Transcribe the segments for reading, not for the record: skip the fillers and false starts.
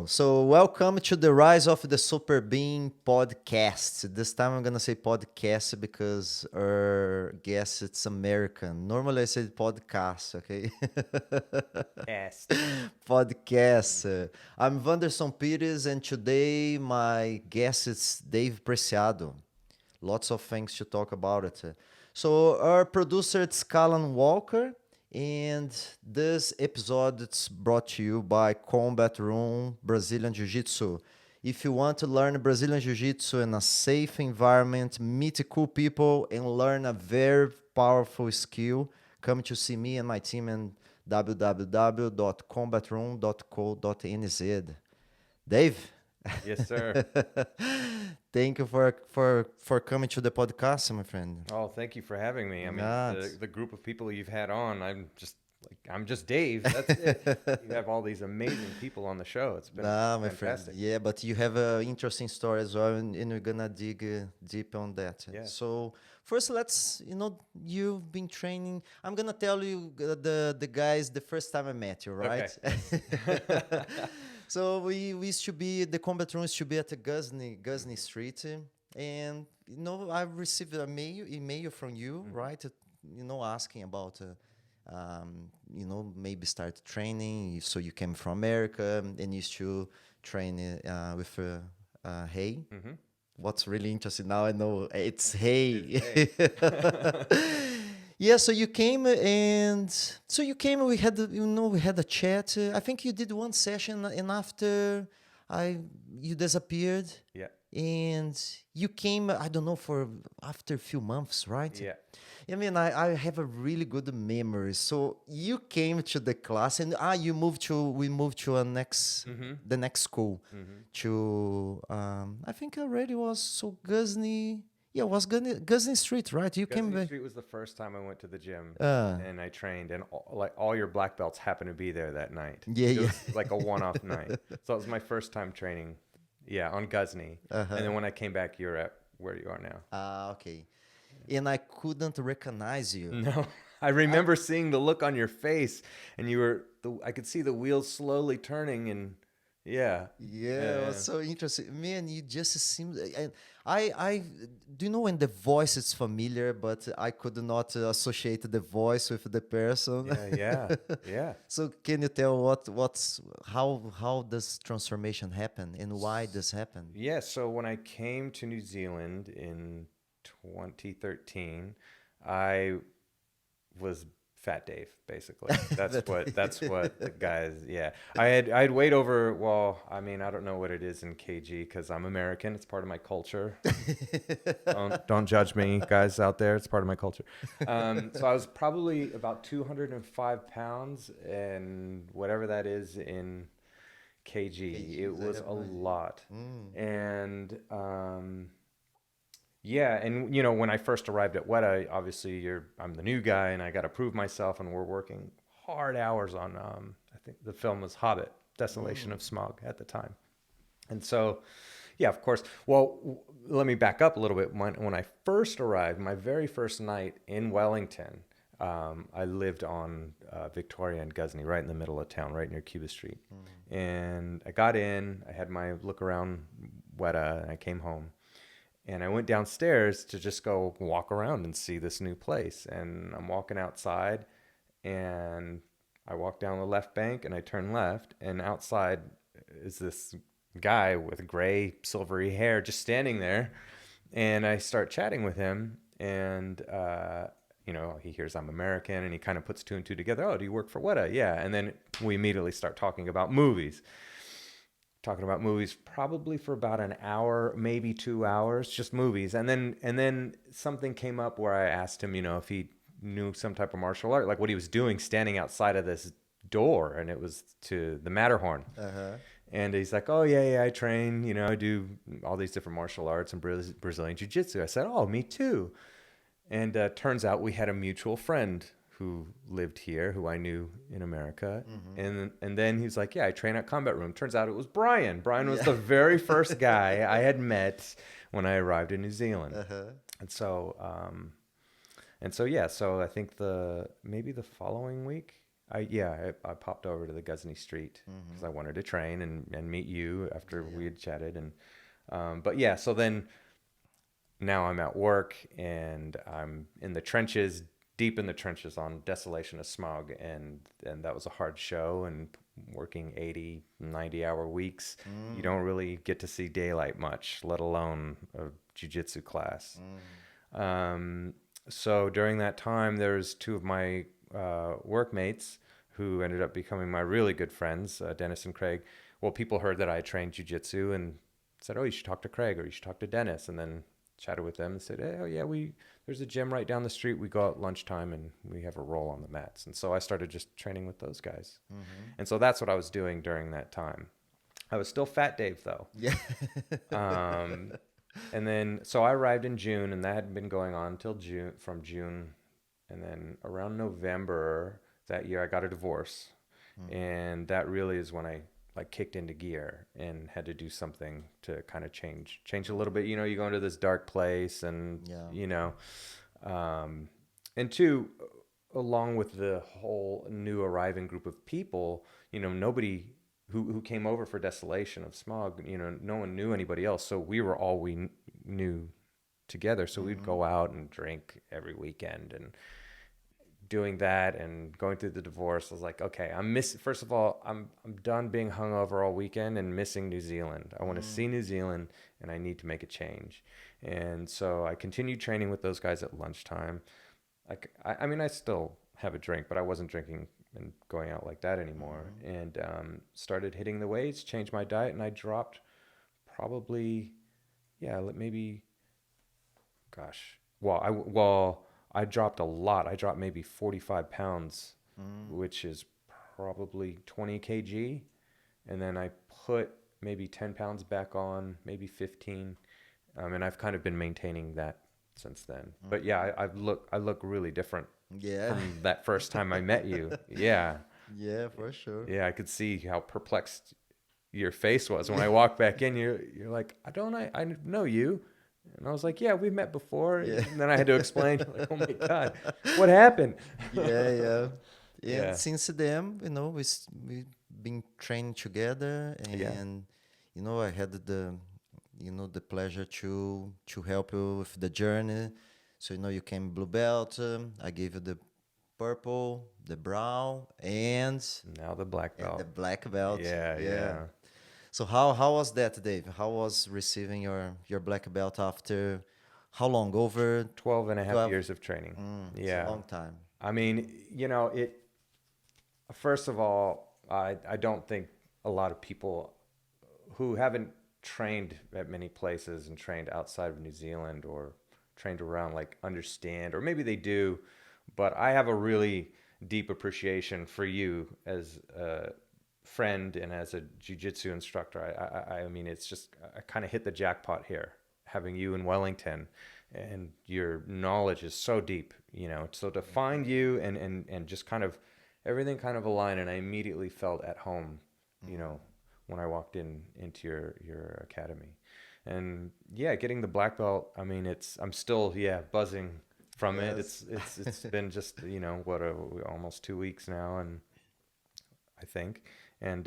Hello. So welcome to the Rise of the Super Being podcast. This time I'm gonna say podcast because our guest it's American. Normally I say podcast, okay? Yes. Podcast. I'm Vanderson Pires and today my guest is Dave Preciado. Lots of things to talk about it. So our producer is Callan Walker, and this episode is brought to you by Combat Room Brazilian Jiu-Jitsu. If you want to learn Brazilian Jiu-Jitsu in a safe environment, meet cool people, and learn a very powerful skill, come to see me and my team in www.combatroom.co.nz. Dave, Yes, sir. thank you for coming to the podcast, my friend. Oh, thank you for having me. I mean, Nah, the group of people you've had on, I'm just Dave. That's it. You have all these amazing people on the show. It's been my friend. fantastic. Yeah, but you have an interesting story as well, and we're gonna dig deep on that. Yeah. So first, you've been training. I'm gonna tell you the guys the first time I met you, right? Okay. So we used to be the combat room used to be at the Gusney Street, and I received a email from you, right? Asking about maybe start training. So you came from America and used to train with Hay. Mm-hmm. What's really interesting now, I know it's Hay. Hey. Yeah, so you came we had we had a chat. I think you did one session and after you disappeared Yeah. and you came, I don't know, for after a few months, right? Yeah. I mean, I have a really good memory. So you came to the class and we moved to Mm-hmm. the next school Mm-hmm. to I think already was so Gusney. Yeah, it was Gusney Street, right? You came Gusney back. Street was the first time I went to the gym Uh, and I trained, and all your black belts happened to be there that night. yeah, It yeah. was like a one-off night. So it was my first time training, yeah, on Gusney. Uh-huh. And then when I came back, you're at where you are now. Ah, okay. And I couldn't recognize you. No, I remember seeing the look on your face, and I could see the wheels slowly turning, and yeah, Yeah, it was yeah, so interesting. Man, you just seem. And I do you know when the voice is familiar, but I could not associate the voice with the person. yeah, yeah, yeah. So can you tell how does transformation happen and why this happened? Yeah, so when I came to New Zealand in 2013, I was Fat Dave, basically. That's what the guys, yeah. I'd weighed over, well, I mean, I don't know what it is in kg because I'm American. It's part of my culture. Don't judge me, guys out there. It's part of my culture. So I was probably about 205 pounds, and whatever that is in kg, it was a lot. And yeah, and when I first arrived at Weta, obviously I'm the new guy, and I got to prove myself, and we're working hard hours on. I think the film was Hobbit: Desolation of Smaug at the time, and so, yeah, of course. Well, let me back up a little bit. When I first arrived, my very first night in Wellington, I lived on Victoria and Gusney, right in the middle of town, right near Cuba Street, and I got in. I had my look around Weta, and I came home. And I went downstairs to just go walk around and see this new place. And I'm walking outside, and I walk down the left bank, and I turn left, and outside is this guy with gray, silvery hair just standing there. And I start chatting with him, and he hears I'm American, and he kind of puts two and two together. Oh, do you work for Weta? Yeah. And then we immediately start talking about movies. Talking about movies probably for about an hour, maybe 2 hours, just movies. And then something came up where I asked him, if he knew some type of martial art, like what he was doing standing outside of this door, and it was to the Matterhorn. Uh-huh. And he's like, oh, yeah, I train, I do all these different martial arts and Brazilian Jiu-Jitsu. I said, oh, me too. And turns out we had a mutual friend who lived here, who I knew in America. And then he's like, yeah, I train at Combat Room. Turns out it was Brian. Brian was the very first guy I had met when I arrived in New Zealand. Uh-huh. And so, yeah, so I think maybe the following week, I popped over to the Ghuznee Street because I wanted to train and meet you after we had chatted. And but yeah, so then now I'm at work and I'm in the trenches, deep in the trenches on Desolation of Smog, and that was a hard show, and working 80, 90-hour weeks. You don't really get to see daylight much, let alone a jiu-jitsu class. So during that time, there's two of my workmates who ended up becoming my really good friends, Dennis and Craig. Well, people heard that I trained jiu-jitsu and said, "Oh, you should talk to Craig or you should talk to Dennis." And then chatted with them and said, "Hey, oh yeah, there's a gym right down the street. We go out lunchtime and we have a roll on the mats." And so I started just training with those guys. And so that's what I was doing during that time. I was still Fat Dave though. Yeah. And then, so I arrived in June, and that had been going on until June, from June. And then around November that year, I got a divorce. And that really is when I like kicked into gear and had to do something to kind of change a little bit. You know, you go into this dark place and, you know, and two, along with the whole new arriving group of people, you know, nobody who came over for Desolation of Smog, you know, no one knew anybody else. So we were all we knew together. So we'd go out and drink every weekend, and doing that and going through the divorce, I was like, okay, first of all, I'm done being hungover all weekend and missing New Zealand. I want to see New Zealand and I need to make a change. And so I continued training with those guys at lunchtime. I mean, I still have a drink, but I wasn't drinking and going out like that anymore. And started hitting the weights, changed my diet, and I dropped probably, maybe, I dropped a lot. I dropped maybe 45 pounds, which is probably 20 kg. And then I put maybe 10 pounds back on, maybe 15. And I've kind of been maintaining that since then. But yeah, I look really different from that first time I met you. Yeah. Yeah, for sure. Yeah, I could see how perplexed your face was when I walked back in. You're like, I know you. And I was like, yeah, we've met before. Yeah. And then I had to explain, like, oh my God, what happened? And since then, you know, we been training together, and you know, I had the pleasure to help you with the journey. So, you know, you came blue belt, I gave you the purple, the brown, and Now the black belt. the black belt. Yeah. So how was that, Dave? How was receiving your black belt after how long? Over 12 and a half 12 years of training. It's a long time. I mean, you know, first of all, I don't think a lot of people who haven't trained at many places and trained outside of New Zealand or trained around like understand, or maybe they do, but I have a really deep appreciation for you as a friend and as a jiu-jitsu instructor. I mean, it's just, I kind of hit the jackpot here, having you in Wellington, and your knowledge is so deep, you know, so to find you and just kind of everything kind of aligned, and I immediately felt at home, you know, when I walked into your academy. And yeah, getting the black belt, I mean, I'm still buzzing from it. It's been just, you know, almost 2 weeks now, and I think, and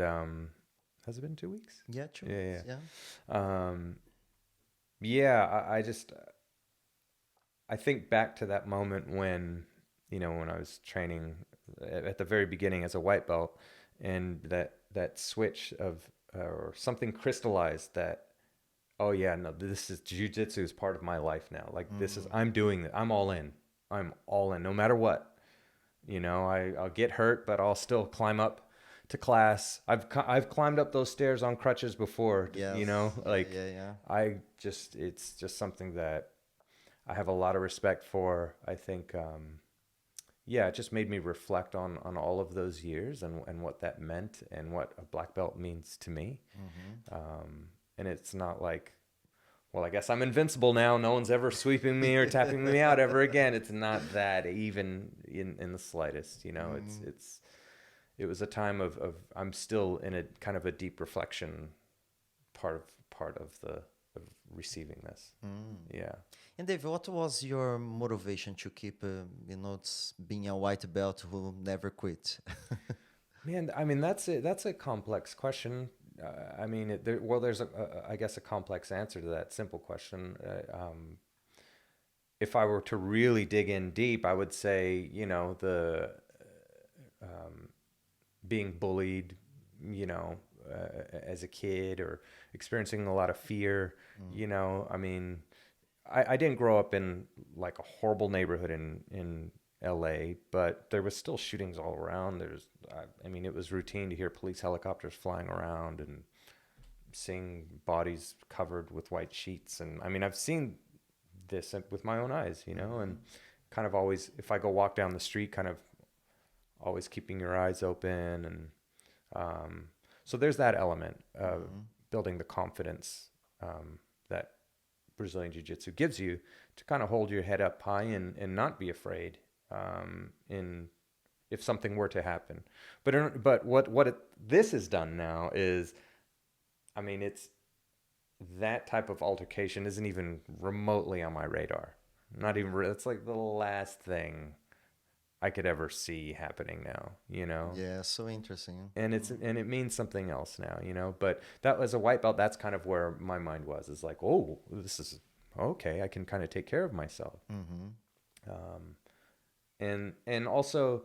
has it been 2 weeks? Yeah, 2 Yeah, weeks. I think back to that moment when, you know, when I was training at the very beginning as a white belt, and that switch of or something crystallized that, oh yeah, no, this is jiu-jitsu is part of my life now. Like this is, I'm doing that. I'm all in no matter what. You know, I'll get hurt, but I'll still climb up to class. I've climbed up those stairs on crutches before, you know, like it's just something that I have a lot of respect for. I think, it just made me reflect on all of those years and what that meant and what a black belt means to me. And it's not like, well, I guess I'm invincible now. No one's ever sweeping me or tapping me out ever again. It's not that even in the slightest, you know. It was a time of I'm still in a kind of a deep reflection part of of receiving this. Yeah. And Dave, what was your motivation to keep, being a white belt who never quit? Man, I mean, that's a complex question. I mean, there's I guess a complex answer to that simple question. If I were to really dig in deep, I would say, the being bullied, as a kid, or experiencing a lot of fear. I mean, I didn't grow up in like a horrible neighborhood in LA, but there was still shootings all around. I mean, it was routine to hear police helicopters flying around and seeing bodies covered with white sheets. And I mean, I've seen this with my own eyes, and kind of always, if I go walk down the street, kind of always keeping your eyes open. And so there's that element of building the confidence that Brazilian Jiu-Jitsu gives you to kind of hold your head up high and not be afraid if something were to happen. But this has done now is, I mean, it's that type of altercation isn't even remotely on my radar. Not even, it's like the last thing I could ever see happening now, Yeah, so interesting. And it means something else now, but that was a white belt. That's kind of where my mind was, is like, oh, this is okay. I can kind of take care of myself. And also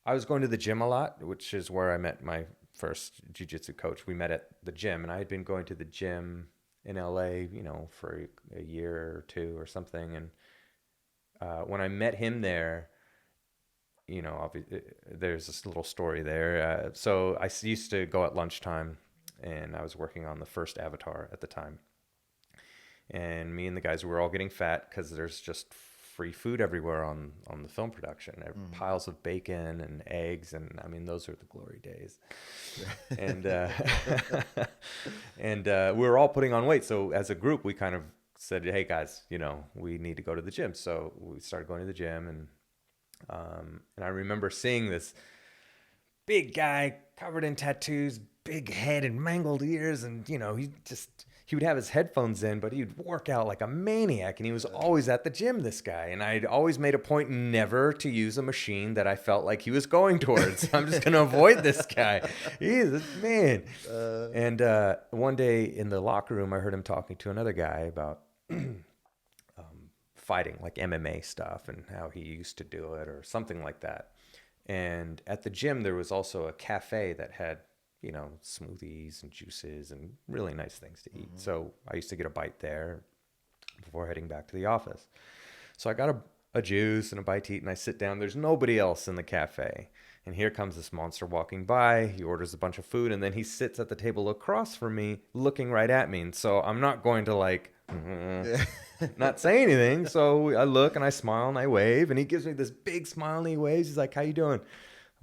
I was going to the gym a lot, which is where I met my first jiu-jitsu coach. We met at the gym, and I had been going to the gym in LA, for a year or two or something. And when I met him there, there's this little story there. So I used to go at lunchtime, and I was working on the first Avatar at the time. And me and the guys were all getting fat because there's just free food everywhere on the film production. Piles of bacon and eggs, and I mean, those are the glory days. And and we were all putting on weight. So as a group, we kind of said, hey guys, we need to go to the gym. So we started going to the gym, and I remember seeing this big guy covered in tattoos, big head and mangled ears, and he would have his headphones in, but he'd work out like a maniac, and he was always at the gym, this guy. And I'd always made a point never to use a machine that I felt like he was going towards. I'm just going to avoid this guy. He's a man. And one day in the locker room, I heard him talking to another guy about fighting, like MMA stuff, and how he used to do it or something like that. And at the gym, there was also a cafe that had smoothies and juices and really nice things to eat. So I used to get a bite there before heading back to the office. So I got a juice and a bite to eat, and I sit down. There's nobody else in the cafe. And here comes this monster walking by. He orders a bunch of food, and then he sits at the table across from me, looking right at me. And so I'm not going to not say anything. So I look and I smile and I wave, and he gives me this big smile and he waves. He's like, how you doing?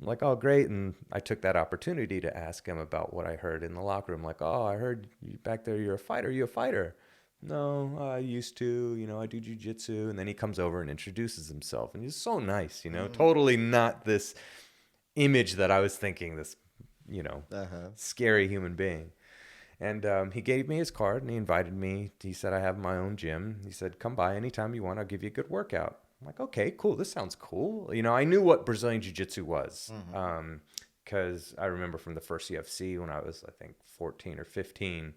I'm like, oh, great. And I took that opportunity to ask him about what I heard in the locker room. Like, oh, I heard you back there, you're a fighter. Are you a fighter? No, I used to, I do jiu-jitsu. And then he comes over and introduces himself. And he's so nice, totally not this image that I was thinking, this, scary human being. And he gave me his card, and he invited me. He said, I have my own gym. He said, come by anytime you want. I'll give you a good workout. I'm like, okay, cool. This sounds cool. I knew what Brazilian Jiu-Jitsu was, because I remember from the first UFC when I was, I think, 14 or 15.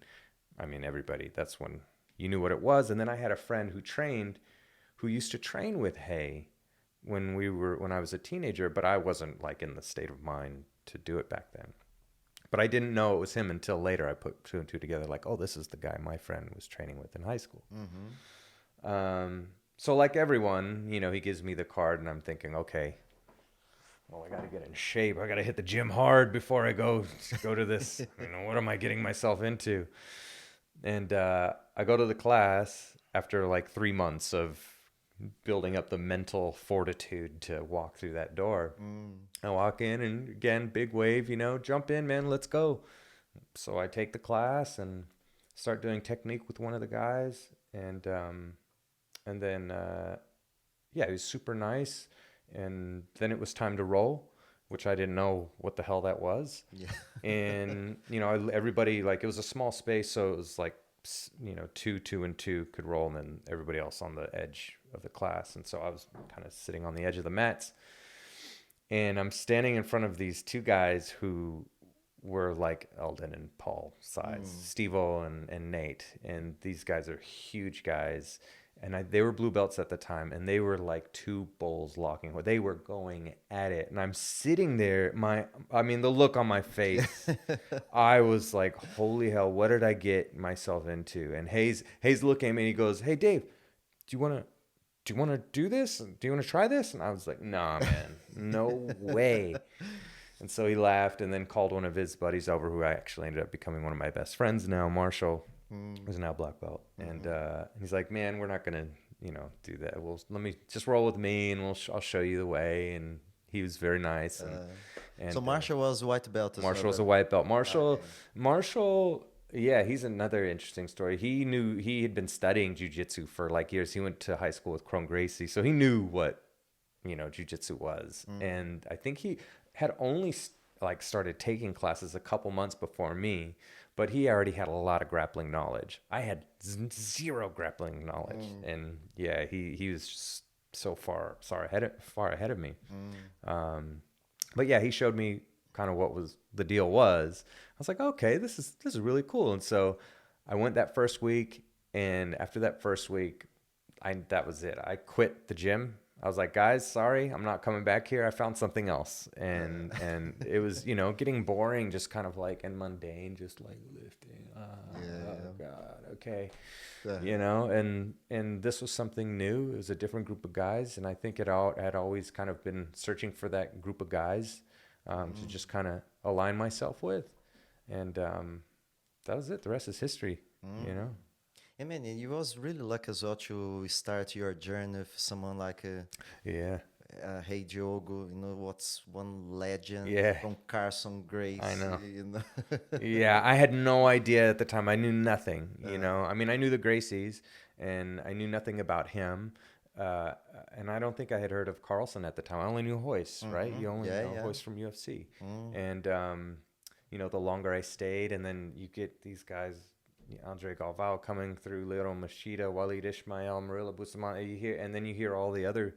I mean, everybody, that's when you knew what it was. And then I had a friend who used to train with Hay when I was a teenager, but I wasn't like in the state of mind to do it back then. But I didn't know it was him until later. I put two and two together, like, oh, this is the guy my friend was training with in high school. So like everyone, he gives me the card, and I'm thinking, okay, well, I got to get in shape. I got to hit the gym hard before I go to this. What am I getting myself into? And I go to the class after like 3 months of building up the mental fortitude to walk through that door. I walk in, and again, big wave, jump in, man, let's go. So I take the class and start doing technique with one of the guys. And then, he was super nice. And then it was time to roll, which I didn't know what the hell that was. Yeah. And, everybody, like, it was a small space, so it was like two and two could roll, and then everybody else on the edge of the class. And so I was kind of sitting on the edge of the mats, and I'm standing in front of these two guys who were like Eldon and Paul size, Steve-O and Nate. And these guys are huge guys. And they were blue belts at the time, and they were like two bulls locking. They were going at it. And I'm sitting there, the look on my face, I was like, holy hell, what did I get myself into? And Hayes looking at me and he goes, hey, Dave, do you want to do this? Do you want to try this? And I was like, nah, man, no way. And so he laughed and then called one of his buddies over, who I actually ended up becoming one of my best friends now, Marshall, who's now black belt. And he's like, man, we're not going to, do that. Let me just roll with me, and I'll show you the way. And he was very nice. And so Marshall was white belt as well. Marshall was a white belt. Marshall, yeah, he's another interesting story. He had been studying jiu-jitsu for like years. He went to high school with Chrome Gracie, so he knew what, jiu-jitsu was. And I think he had only started taking classes a couple months before me, but he already had a lot of grappling knowledge. I had zero grappling knowledge. And yeah, he was just so far ahead of me. But yeah, he showed me kind of what the deal was. I was like, okay, this is really cool. And so I went that first week, and after that first week, that was it. I quit the gym. I was like, guys, sorry, I'm not coming back here. I found something else. And it was, getting boring, just kind of like, and mundane, just like lifting. Oh God, okay. And this was something new. It was a different group of guys. And I think had always kind of been searching for that group of guys to just kind of align myself with. And that was it. The rest is history, I mean, you was really lucky as well to start your journey with someone like Hey Diogo, what's one legend from Carson Grace. I know. Yeah, I had no idea at the time. I knew nothing, I knew the Gracies, and I knew nothing about him. And I don't think I had heard of Carlson at the time. I only knew Hoist, right? You only know Hoist from UFC. And, the longer I stayed, and then you get these guys, Andre Galvao coming through, Lero Machida, Walid Ismail, Marilla Bustamante, and then you hear all the other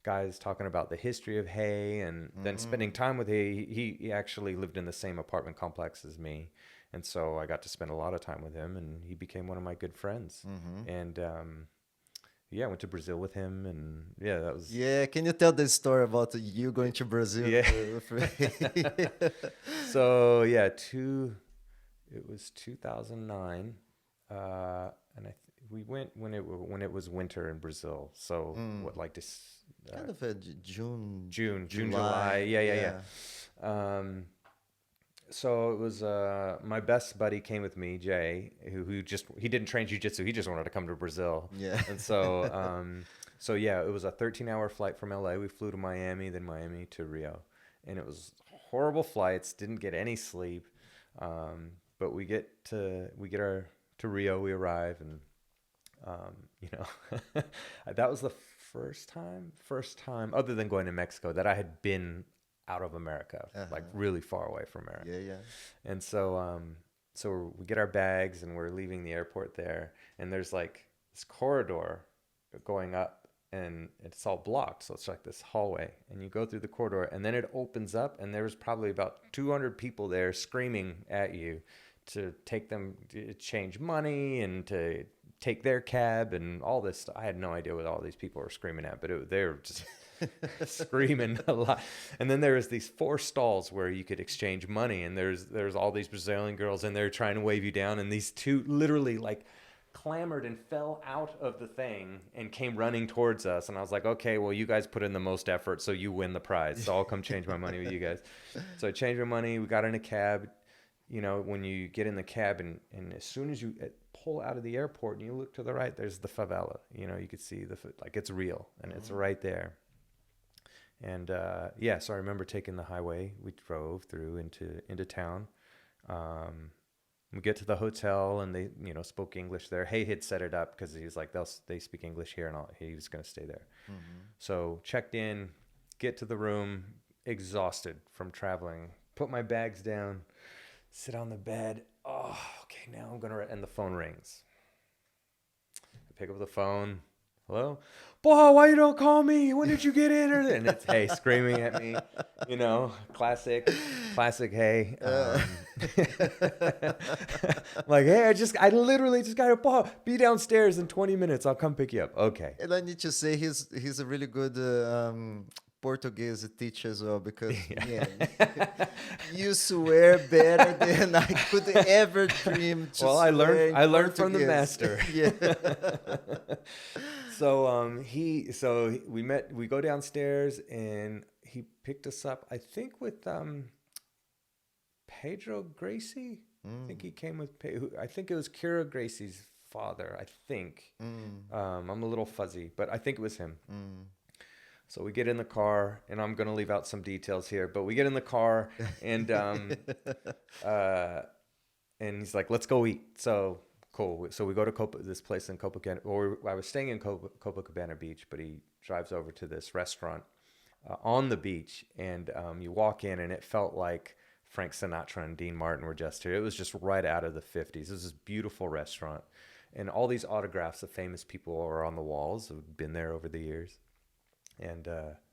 guys talking about the history of Hay, and then spending time with Hay. He actually lived in the same apartment complex as me, and so I got to spend a lot of time with him, and he became one of my good friends. And I went to Brazil with him, and that was... Yeah, can you tell the story about you going to Brazil? Yeah. So, it was 2009, and we went when it was winter in Brazil. So this kind of a June, July. Yeah. So it was my best buddy came with me, Jay, who he didn't train jiu-jitsu. He just wanted to come to Brazil. Yeah. And so it was a 13-hour flight from LA. We flew to Miami, then Miami to Rio, and it was horrible flights. Didn't get any sleep. But we get to Rio, we arrive, and that was the first time other than going to Mexico that I had been out of America, like really far away from America. Yeah. And so we get our bags, and we're leaving the airport there, and there's like this corridor going up, and it's all blocked. So it's like this hallway, and you go through the corridor, and then it opens up, and there's probably about 200 people there screaming at you to take them to change money and to take their cab and all this stuff. I had no idea what all these people were screaming at, but they were just screaming a lot. And then there was these 4 stalls where you could exchange money, and there's all these Brazilian girls in there trying to wave you down, and these two literally like clamored and fell out of the thing and came running towards us. And I was like, okay, well, you guys put in the most effort, so you win the prize. So I'll come change my money with you guys. So I changed my money. We got in a cab. When you get in the cab, and as soon as you pull out of the airport and you look to the right, there's the favela. You could see it's real, and it's right there. And so I remember taking the highway. We drove through into town. We get to the hotel, and they spoke English there. Hay had set it up because he was like, they speak English here, and he was going to stay there. So checked in, get to the room, exhausted from traveling, put my bags down, sit on the bed, oh, okay, now I'm gonna, and the phone rings. I pick up the phone. Hello? Boy, why you don't call me? When did you get in? And it's Hey screaming at me, classic, Hey. Like, hey, I literally just got to, Paul, be downstairs in 20 minutes. I'll come pick you up. Okay. And I need to say he's a really good Portuguese teacher as well, because man, you swear better than I could ever dream to Well, swear in I learned from the Portuguese. master. Yeah. So we go downstairs and he picked us up, I think with Pedro Gracie. I think he came with, I think it was Kira Gracie's father, I think. I'm a little fuzzy, but I think it was him. So we get in the car, and I'm going to leave out some details here, but we get in the car, and and he's like, let's go eat. So cool. So we go to this place in Copacabana, or I was staying in Copacabana Beach, but he drives over to this restaurant on the beach, and you walk in, and it felt like Frank Sinatra and Dean Martin were just here. It was just right out of the 50s. It was this beautiful restaurant, and all these autographs of famous people were on the walls who've been there over the years. And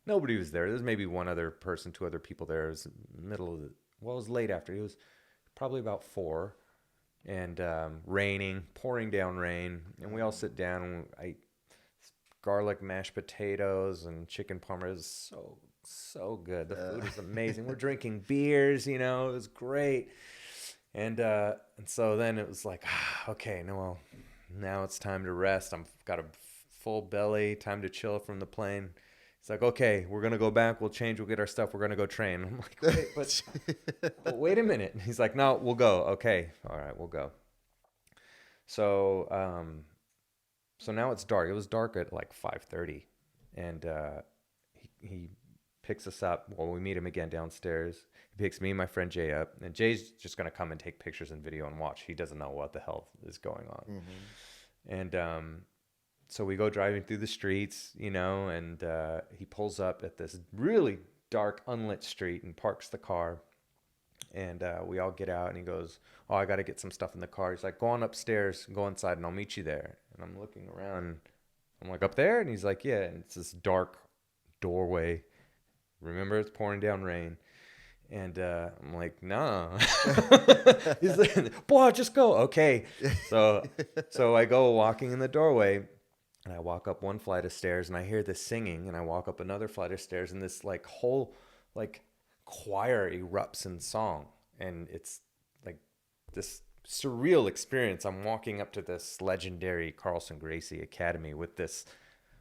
nobody was there. There was maybe one other person, two other people there. It was middle of it was late after. It was probably about 4, and raining, pouring down rain. And we all sit down, and I eat garlic mashed potatoes and chicken parm. It was so good. The food was amazing. We're drinking beers, it was great. And so then it was like, okay, no, well, now it's time to rest. I've got a full belly, time to chill from the plane. It's like, okay, we're going to go back. We'll change. We'll get our stuff. We're going to go train. I'm like, wait, but wait a minute. And he's like, no, we'll go. Okay. All right, we'll go. So, so now it's dark. It was dark at like 5:30, and he picks us up. Well, we meet him again downstairs. He picks me and my friend Jay up, and Jay's just going to come and take pictures and video and watch. He doesn't know what the hell is going on. And so we go driving through the streets, and he pulls up at this really dark, unlit street and parks the car. And we all get out, and he goes, oh, I got to get some stuff in the car. He's like, go on upstairs, go inside, and I'll meet you there. And I'm looking around. I'm like, up there? And he's like, yeah. And it's this dark doorway. Remember, it's pouring down rain. And I'm like, no. He's like, boy, just go. Okay. So I go walking in the doorway. And I walk up one flight of stairs, and I hear this singing, and I walk up another flight of stairs, and this whole choir erupts in song, and it's like this surreal experience. I'm walking up to this legendary Carlson Gracie Academy with this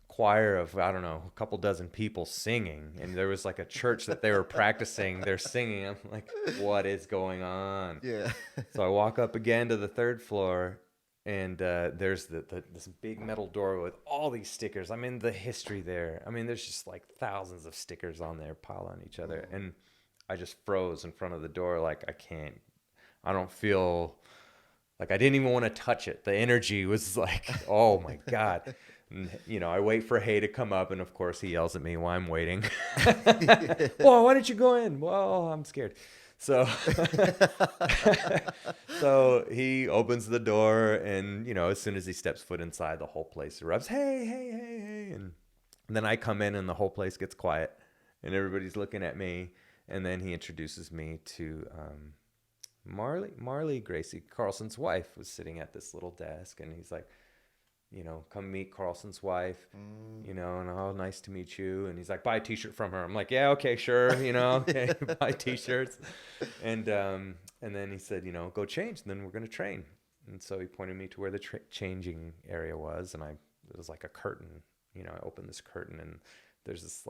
choir of, I don't know, a couple dozen people singing, and there was like a church that they were practicing their singing. I'm like, what is going on? Yeah. So I walk up again to the 3rd floor. And there's this big metal door with all these stickers. I mean, the history there. I mean, there's just like thousands of stickers on there piled on each other. And I just froze in front of the door. Like, I don't feel like, I didn't even want to touch it. The energy was like, oh my God. And, I wait for Hay to come up. And of course, he yells at me while I'm waiting. Well, why didn't you go in? Well, I'm scared. So, so he opens the door, and, as soon as he steps foot inside, the whole place erupts. Hey. And then I come in, and the whole place gets quiet, and everybody's looking at me. And then he introduces me to Marley Gracie, Carlson's wife, was sitting at this little desk, and he's like, come meet Carlson's wife, and oh, nice to meet you. And he's like, buy a t-shirt from her. I'm like, yeah, okay, sure. Okay, buy t-shirts. And then he said, go change, and then we're going to train. And so he pointed me to where the changing area was. And it was like a curtain, I opened this curtain, and there's this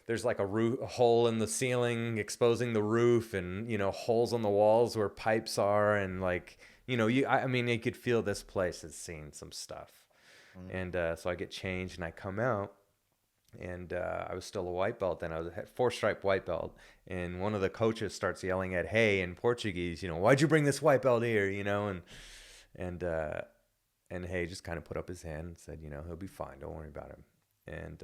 there's like a hole in the ceiling exposing the roof, and, holes on the walls where pipes are. And you could feel this place has seen some stuff. And so I get changed, and I come out, and I was still a white belt then. I was a 4-stripe white belt, and one of the coaches starts yelling at Hay in Portuguese, why'd you bring this white belt here, and Hay just kind of put up his hand and said, he'll be fine, don't worry about him. And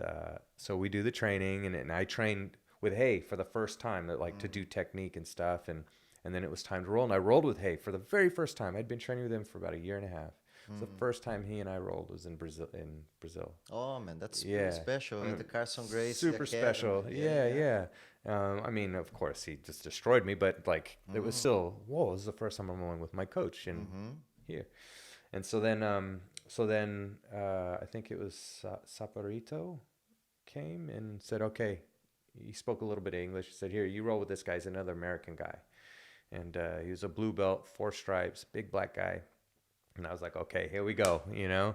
so we do the training, and I trained with Hay for the first time, to do technique and stuff. And And then it was time to roll. And I rolled with Hay for the very first time. I'd been training with him for about a year and a half. So the first time he and I rolled was in Brazil. Oh man, that's Yeah. pretty special. At the Carson Gracie Super Academy. special. Yeah. I mean, of course, he just destroyed me, but like it was still, whoa, this is the first time I'm rolling with my coach here. And so then I think it was Saporito came and said, okay, he spoke a little bit of English. He said, here, you roll with this guy. He's another American guy. And he was a blue belt, 4 stripes, big black guy. And I was like, okay, here we go, you know?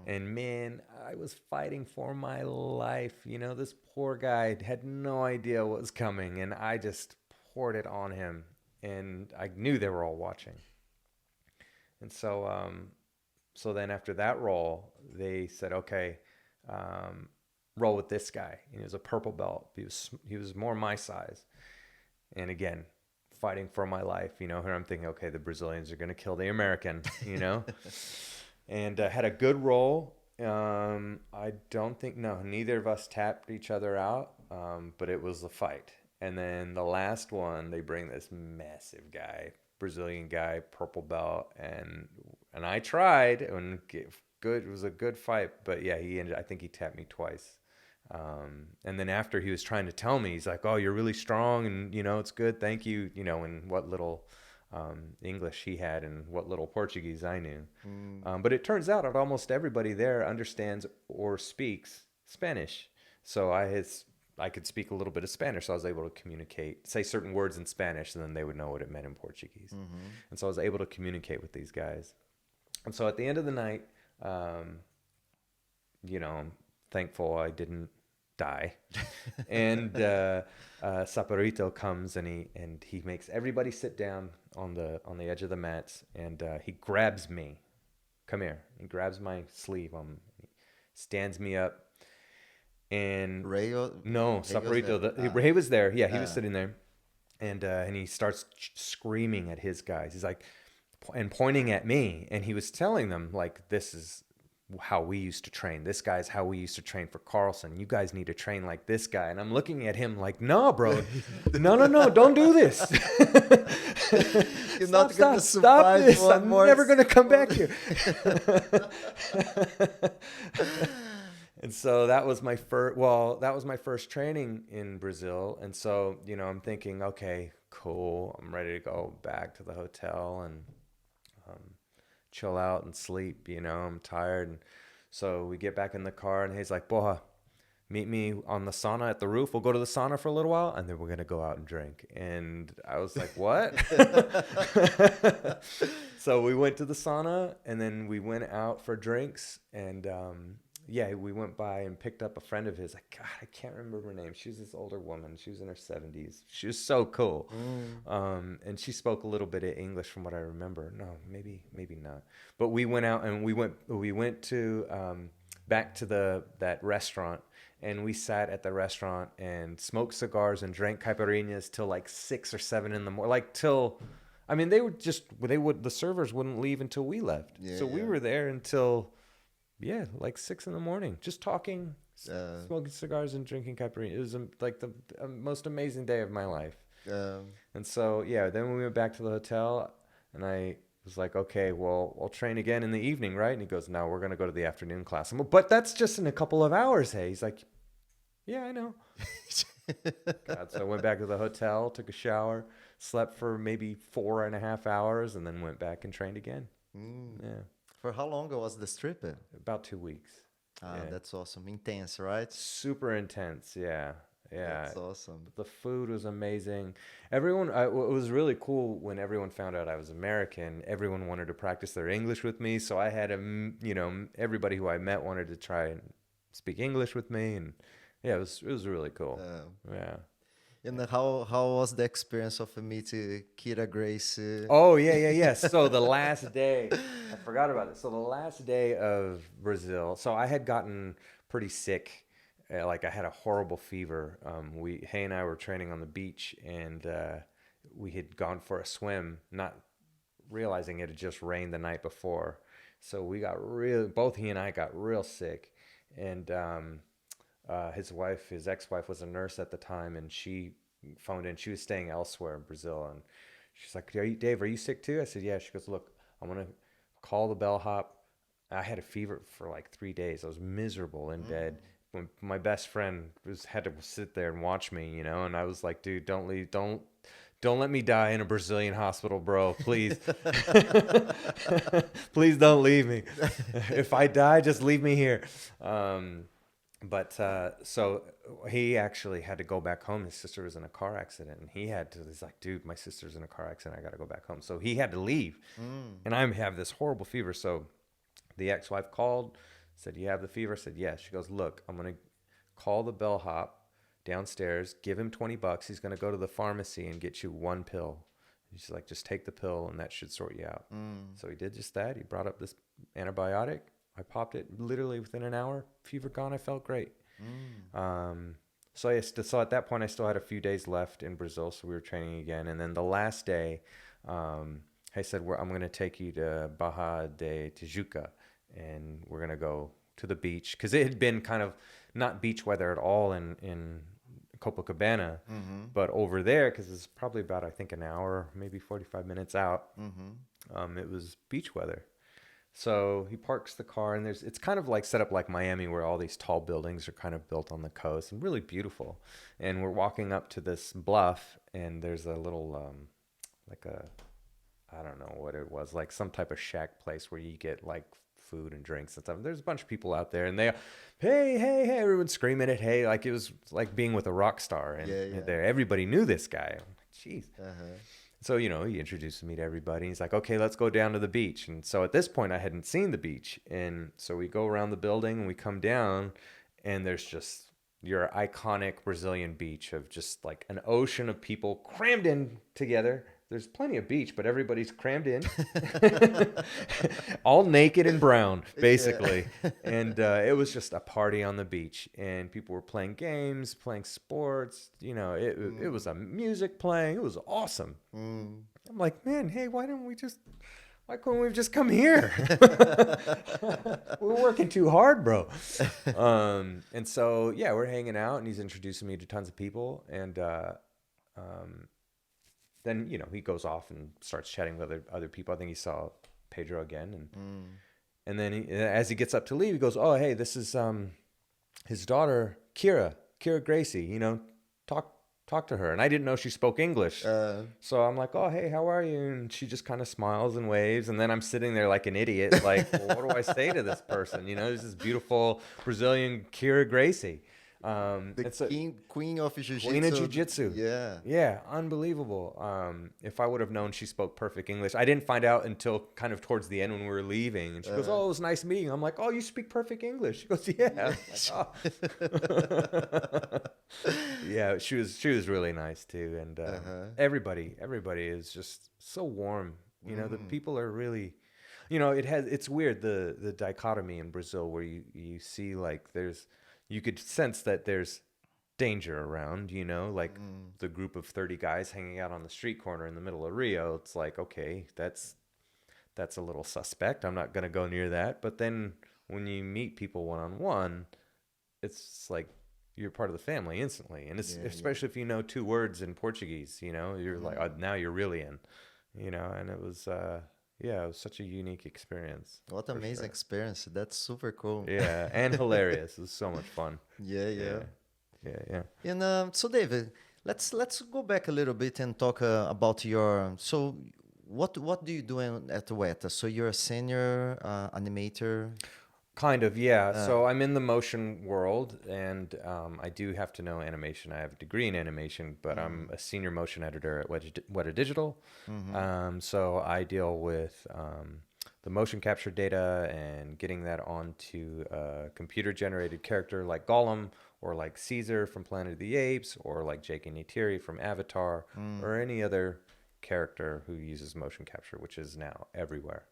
And man, I was fighting for my life. You know, this poor guy had no idea what was coming. And I just poured it on him. And I knew they were all watching. And so, so then after that roll, they said, okay, roll with this guy. And he was a purple belt. He was more my size. And again, fighting for my life, you know, here I'm thinking, okay, the Brazilians are going to kill the American, you know, and had a good roll. I don't think, neither of us tapped each other out, but it was a fight. And then the last one, they bring this massive guy, Brazilian guy, purple belt, and I tried, and good, it was a good fight, but yeah, I think he tapped me twice. And then after he was trying to tell me, he's like, oh, you're really strong and, you know, it's good. Thank you. You know, and what little, English he had and what little Portuguese I knew. But it turns out that almost everybody there understands or speaks Spanish. So I could speak a little bit of Spanish. So I was able to communicate, say certain words in Spanish, and then they would know what it meant in Portuguese. And so I was able to communicate with these guys. And so at the end of the night, you know, I'm thankful I didn't die. And Saporito comes and he makes everybody sit down on the edge of the mats, and he grabs me. Come here. He grabs my sleeve, stands me up, and no, Saporito. Ray was there. Yeah, he was sitting there, and he starts screaming at his guys. He's like, and pointing at me, and he was telling them like, this is how we used to train. This guy's how we used to train for Carlson. You guys need to train like this guy. And I'm looking at him like, no, bro, no, don't do this. You're not going to survive this. I'm never going to come back here. And so that was my first training in Brazil. And so, you know, I'm thinking, okay, cool. I'm ready to go back to the hotel and chill out and sleep, you know, I'm tired. And so we get back in the car, and he's like, Boha, meet me on the sauna at the roof. We'll go to the sauna for a little while, and then we're going to go out and drink. And I was like, what? So we went to the sauna, and then we went out for drinks. And yeah, we went by and picked up a friend of his. Like, God, I can't remember her name. She was this older woman. She was in her 70s. She was so cool. And she spoke a little bit of English from what I remember. No, maybe not. But we went out, and we went to back to that restaurant, and we sat at the restaurant and smoked cigars and drank caipirinhas till like 6 or 7 in the morning. Like till, I mean, the servers wouldn't leave until we left. Yeah, so we were there until, like 6 in the morning, just talking, smoking cigars and drinking caipirinha. It was like the most amazing day of my life. And so, then we went back to the hotel, and I was like, okay, well, I'll train again in the evening, right? And he goes, no, we're going to go to the afternoon class. I'm like, but that's just in a couple of hours, hey? He's like, yeah, I know. God, so I went back to the hotel, took a shower, slept for maybe 4.5 hours, and then went back and trained again. Yeah. For how long was this trip? About 2 weeks. That's awesome. Intense, right? Super intense, yeah. That's awesome. The food was amazing. It was really cool when everyone found out I was American. Everyone wanted to practice their English with me. So I had everybody who I met wanted to try and speak English with me. And yeah, it was really cool. Yeah. And how was the experience of meeting Kira Grace? Oh, yeah. So the last day, I forgot about it. So the last day of Brazil, so I had gotten pretty sick. Like I had a horrible fever. Hay and I were training on the beach, and we had gone for a swim, not realizing it had just rained the night before. So both he and I got real sick. And his ex-wife was a nurse at the time, and she phoned in. She was staying elsewhere in Brazil, and She's like, Dave, are you sick too? I said, yeah. She goes, look, I'm going to call the bellhop. I had a fever for like 3 days. I was miserable in bed. When my best friend had to sit there and watch me, you know, and I was like, dude, don't leave, don't let me die in a Brazilian hospital, bro. Please. Please don't leave me. If I die, just leave me here. So he actually had to go back home. His sister was in a car accident, and he's like, dude, my sister's in a car accident. I got to go back home. So he had to leave. And I have this horrible fever. So the ex-wife called, said, you have the fever? I said, yes. She goes, look, I'm going to call the bellhop downstairs, give him $20. He's going to go to the pharmacy and get you one pill. And she's like, just take the pill and that should sort you out. So he did just that. He brought up this antibiotic. I popped it literally within an hour. Fever gone. I felt great. So at that point, I still had a few days left in Brazil. So we were training again. And then the last day, I said, I'm going to take you to Barra de Tijuca. And we're going to go to the beach. Because it had been kind of not beach weather at all in Copacabana. But over there, because it's probably about, I think, an hour, maybe 45 minutes out, it was beach weather. So he parks the car, and it's kind of like set up like Miami, where all these tall buildings are kind of built on the coast and really beautiful. And we're walking up to this bluff, and there's a little, I don't know what it was, like some type of shack place where you get like food and drinks and stuff. There's a bunch of people out there, and hey, everyone's screaming it, hey, like it was like being with a rock star. And there, everybody knew this guy. I'm like, jeez. So, you know, he introduced me to everybody. He's like, okay, let's go down to the beach. And so at this point, I hadn't seen the beach. And so we go around the building and we come down, and there's just your iconic Brazilian beach of just like an ocean of people crammed in together. There's plenty of beach, but everybody's crammed in, all naked and brown, basically. And it was just a party on the beach, and people were playing games, playing sports. You know, it was a music playing. It was awesome. I'm like, man, hey, why couldn't we just come here? We're working too hard, bro. And so, yeah, we're hanging out, and he's introducing me to tons of people, and then, you know, he goes off and starts chatting with other people. I think he saw Pedro again. And then as he gets up to leave, he goes, oh, hey, this is his daughter, Kira Gracie, you know, talk to her. And I didn't know she spoke English. So I'm like, oh, hey, how are you? And she just kind of smiles and waves. And then I'm sitting there like an idiot, like, well, what do I say to this person? You know, there's this beautiful Brazilian Kira Gracie. Queen of Jiu-Jitsu. Queen of Jiu-Jitsu. Yeah, unbelievable. If I would have known she spoke perfect English, I didn't find out until kind of towards the end when we were leaving. And she goes, "Oh, it was nice meeting you." I'm like, "Oh, you speak perfect English?" She goes, "Yeah." Yeah, she was really nice too, and everybody is just so warm. You know, the people are really. You know, it's weird the dichotomy in Brazil where you see like you could sense that there's danger around, you know, like the group of 30 guys hanging out on the street corner in the middle of Rio. It's like, okay, that's a little suspect. I'm not going to go near that. But then when you meet people one-on-one, it's like you're part of the family instantly. And especially if you know 2 words in Portuguese, you know, you're like, oh, now you're really in, you know, and it was, it was such a unique experience. What an amazing experience. That's super cool. Yeah, and hilarious. It was so much fun. Yeah. And so David, let's go back a little bit and talk about what do you do at Weta? So you're a senior animator? Kind of, yeah. So I'm in the motion world, and I do have to know animation. I have a degree in animation, but I'm a senior motion editor at Weta Digital. So I deal with the motion capture data and getting that onto a computer-generated character like Gollum, or like Caesar from Planet of the Apes, or like Jake and Neytiri from Avatar, or any other character who uses motion capture, which is now everywhere.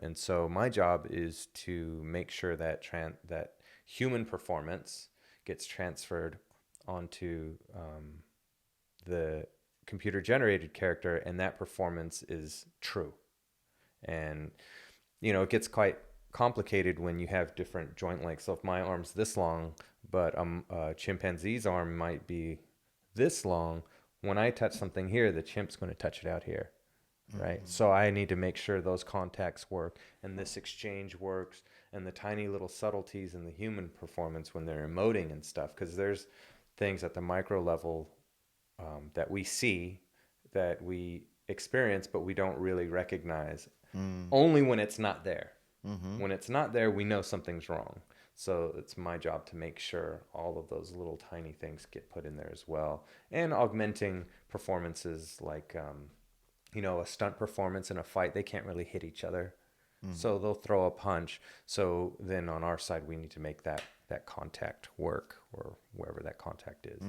And so my job is to make sure that that human performance gets transferred onto the computer generated character, and that performance is true. And you know, it gets quite complicated when you have different joint lengths. So if my arm's this long, but a chimpanzee's arm might be this long, when I touch something here, the chimp's going to touch it out here, right? So I need to make sure those contacts work and this exchange works, and the tiny little subtleties in the human performance when they're emoting and stuff, because there's things at the micro level that we see, that we experience, but we don't really recognize. Only when it's not there. When it's not there, we know something's wrong. So it's my job to make sure all of those little tiny things get put in there as well. And augmenting performances like, a stunt performance in a fight, they can't really hit each other. So they'll throw a punch. So then on our side, we need to make that contact work, or wherever that contact is.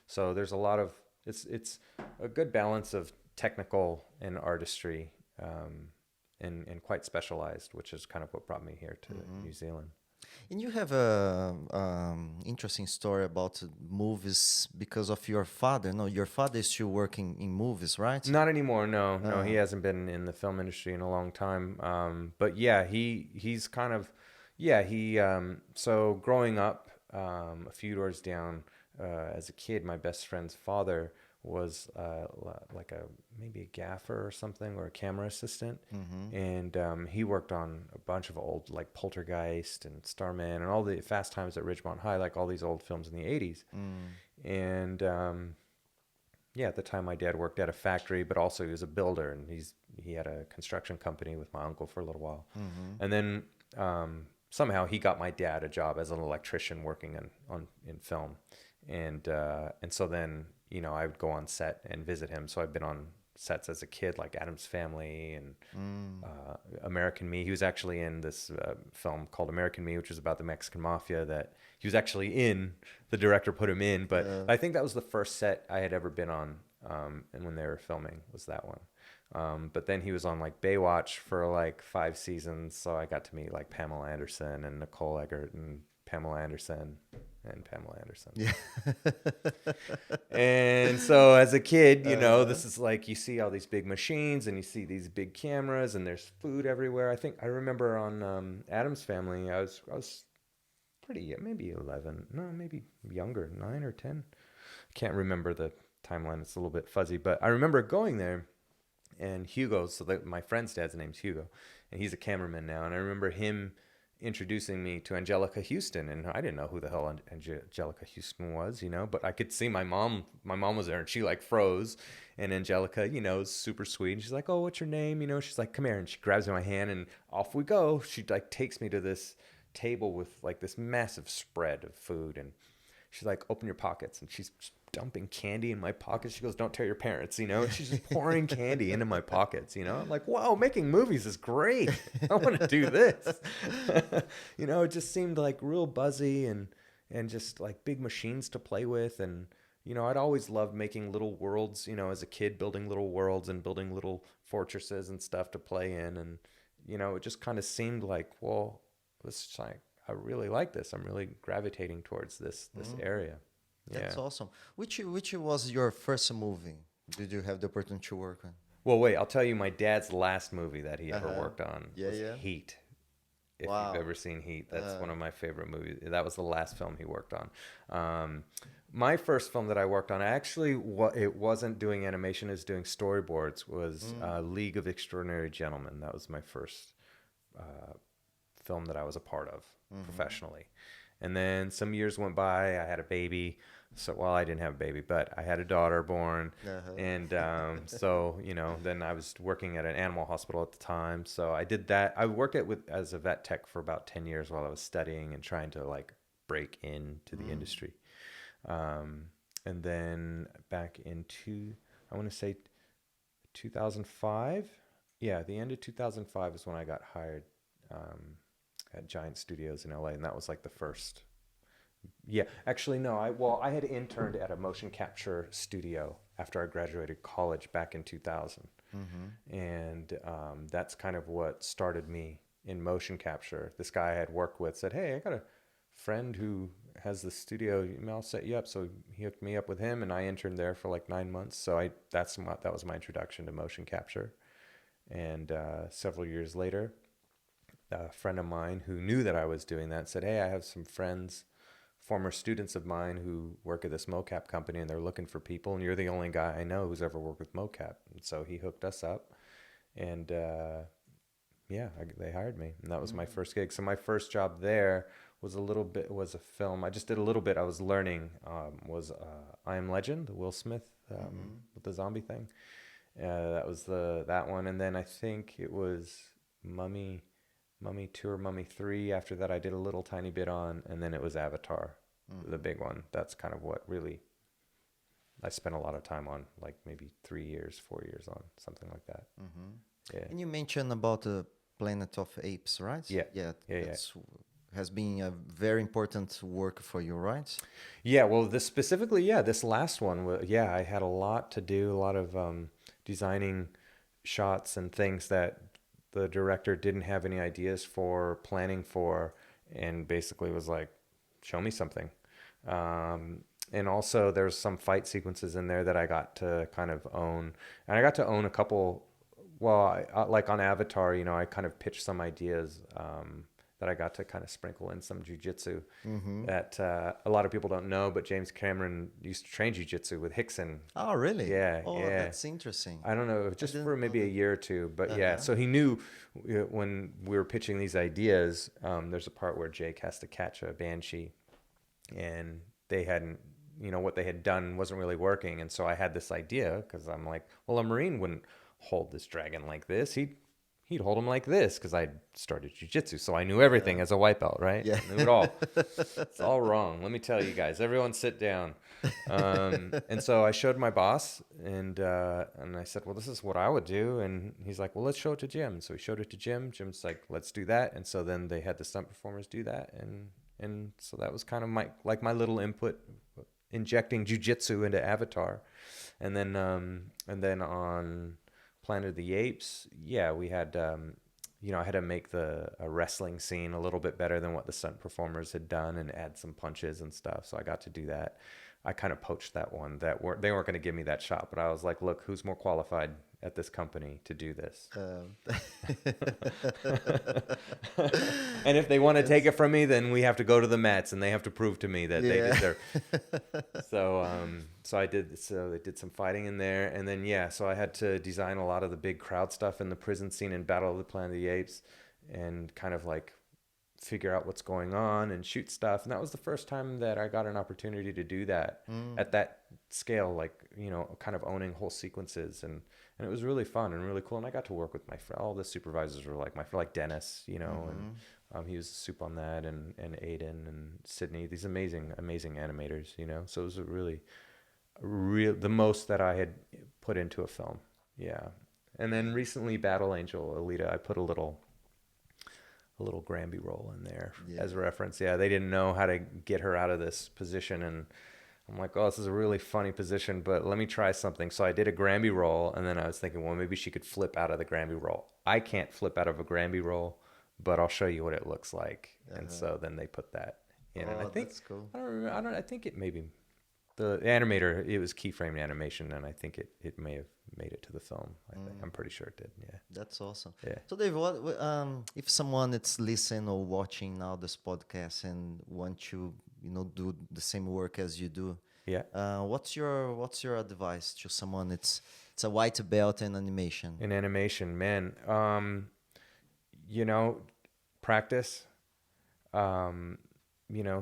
So there's a lot of, it's a good balance of technical and artistry, and quite specialized, which is kind of what brought me here to New Zealand. And you have a interesting story about movies because of your father. No, your father is still working in movies, right? Not anymore. No, he hasn't been in the film industry in a long time. But yeah, he's kind of, so growing up, a few doors down, as a kid, my best friend's father was like maybe a gaffer or something, or a camera assistant, and he worked on a bunch of old, like Poltergeist and Starman and all the Fast Times at Ridgemont High, like all these old films in the 80s. And at the time my dad worked at a factory, but also he was a builder, and he had a construction company with my uncle for a little while. And then somehow he got my dad a job as an electrician working in film, and so then I would go on set and visit him. So I've been on sets as a kid, like Addams Family and American Me. He was actually in this film called American Me, which was about the Mexican mafia that he was actually in. The director put him in, but I think that was the first set I had ever been on, and when they were filming was that one. But then he was on like Baywatch for like 5 seasons, so I got to meet like Pamela Anderson and Nicole Eggert and Pamela Anderson. Yeah. And so as a kid, this is like, you see all these big machines and you see these big cameras and there's food everywhere. I remember on Addams Family, I was pretty, maybe 11, no, maybe younger, 9 or 10. I can't remember the timeline. It's a little bit fuzzy, but I remember going there, and Hugo, my friend's dad's name's Hugo, and he's a cameraman now. And I remember him introducing me to Angelica Houston, and I didn't know who the hell Angelica Houston was, but I could see my mom was there, and she like froze, and Angelica, is super sweet, and she's like, "Oh, what's your name?" She's like, "Come here," and she grabs my hand, and off we go. She like takes me to this table with like this massive spread of food, and she's like, "Open your pockets," and she's dumping candy in my pockets. She goes, "Don't tell your parents," and she's just pouring candy into my pockets, I'm like, wow, making movies is great. I want to do this. It just seemed like real buzzy and just like big machines to play with. And, I'd always loved making little worlds, as a kid, building little worlds and building little fortresses and stuff to play in. And, it just kind of seemed like, well, this, like, I really like this. I'm really gravitating towards this area. That's awesome. Which was your first movie? Did you have the opportunity to work on? Well, wait, I'll tell you my dad's last movie that he ever worked on was Heat. If you've ever seen Heat, that's one of my favorite movies. That was the last film he worked on. My first film that I worked on, actually, it wasn't doing animation, it was doing storyboards, was League of Extraordinary Gentlemen. That was my first film that I was a part of professionally. And then some years went by, I had a baby. So, well, I didn't have a baby, but I had a daughter born. And so, then I was working at an animal hospital at the time. So I did that. I worked as a vet tech for about 10 years while I was studying and trying to like break into the industry. And then back into, I want to say 2005. Yeah, the end of 2005 is when I got hired at Giant Studios in LA, and that was like the first. Yeah, actually, no. I had interned at a motion capture studio after I graduated college back in 2000, and that's kind of what started me in motion capture. This guy I had worked with said, "Hey, I got a friend who has the studio. I'll set you up." So he hooked me up with him, and I interned there for like 9 months. So that was my introduction to motion capture, and several years later, a friend of mine who knew that I was doing that said, "Hey, I have some friends former students of mine who work at this mocap company, and they're looking for people, and you're the only guy I know who's ever worked with mocap. And so he hooked us up, and they hired me, and that was my first gig. So my first job there was a film. I just did a little bit. I was learning, was I Am Legend, the Will Smith with the zombie thing. That was that one. And then I think it was Mummy 2 or Mummy 3. After that, I did a little tiny bit on, and then it was Avatar, the big one. That's kind of what really I spent a lot of time on, like maybe 3 years, 4 years on, something like that. Yeah. And you mentioned about the Planet of Apes, right? Yeah. Yeah. Has been a very important work for you, right? Yeah, well, this last one, I had a lot to do, a lot of designing shots and things that the director didn't have any ideas for, planning for, and basically was like, show me something. And also there's some fight sequences in there that I got to kind of own. And I got to own a couple, like on Avatar, I kind of pitched some ideas that I got to kind of sprinkle in some jiu-jitsu that a lot of people don't know, but James Cameron used to train jiu-jitsu with Hickson. Oh, really? Yeah. Oh, yeah. that's interesting. I don't know, just for maybe a year or two, but yeah. So he knew when we were pitching these ideas, there's a part where Jake has to catch a banshee, and they hadn't, what they had done wasn't really working. And so I had this idea, because I'm like, well, a Marine wouldn't hold this dragon like this. He'd hold him like this, because I started jiu-jitsu, so I knew everything as a white belt, right? Yeah. I knew it all. It's all wrong. Let me tell you guys. Everyone sit down. And so I showed my boss, and I said, well, this is what I would do. And he's like, well, let's show it to Jim. So he showed it to Jim. Jim's like, let's do that. And so then they had the stunt performers do that. And so that was kind of my little input, injecting jiu-jitsu into Avatar. And then on Planet of the Apes, we had, I had to make a wrestling scene a little bit better than what the stunt performers had done, and add some punches and stuff. So I got to do that. I kind of poached that one. They weren't going to give me that shot, but I was like, look, who's more qualified at this company to do this? And if they want to take it from me, then we have to go to the mats, and they have to prove to me that they deserve. So I did. So they did some fighting in there, and then so I had to design a lot of the big crowd stuff in the prison scene in Battle of the Planet of the Apes, and kind of like figure out what's going on and shoot stuff. And that was the first time that I got an opportunity to do that at that scale, like, kind of owning whole sequences. And it was really fun and really cool. And I got to work with all the supervisors were like like Dennis, and he was a soup on that, and Aiden and Sydney, these amazing animators, so it was the most that I had put into a film. Yeah. And then recently Battle Angel Alita, I put a little Granby roll in there as a reference. Yeah, they didn't know how to get her out of this position, and I'm like, oh, this is a really funny position, but let me try something. So I did a Granby roll, and then I was thinking, well, maybe she could flip out of the Granby roll. I can't flip out of a Granby roll, but I'll show you what it looks like. And so then they put that in, and I think that's cool. I think it maybe the animator, it was keyframed animation, and I think it may have made it to the film. I'm pretty sure it did. Yeah. That's awesome. Yeah. So Dave, what if someone that's listening or watching now this podcast and want to do the same work as you do? Yeah. What's your advice to someone that's a white belt in animation? In animation, man, practice.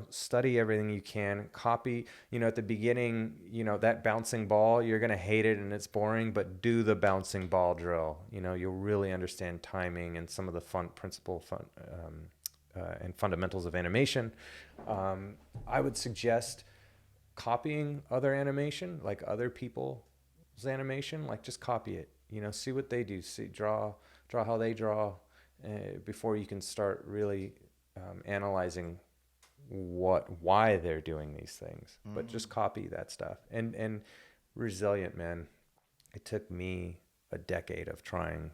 Study everything you can, copy, at the beginning, that bouncing ball, you're going to hate it and it's boring, but do the bouncing ball drill. You'll really understand timing and some of the and fundamentals of animation. I would suggest copying other animation, like other people's animation, like just copy it, see what they do, draw how they draw, before you can start really analyzing why they're doing these things. But just copy that stuff. And resilient, man. It took me a decade of trying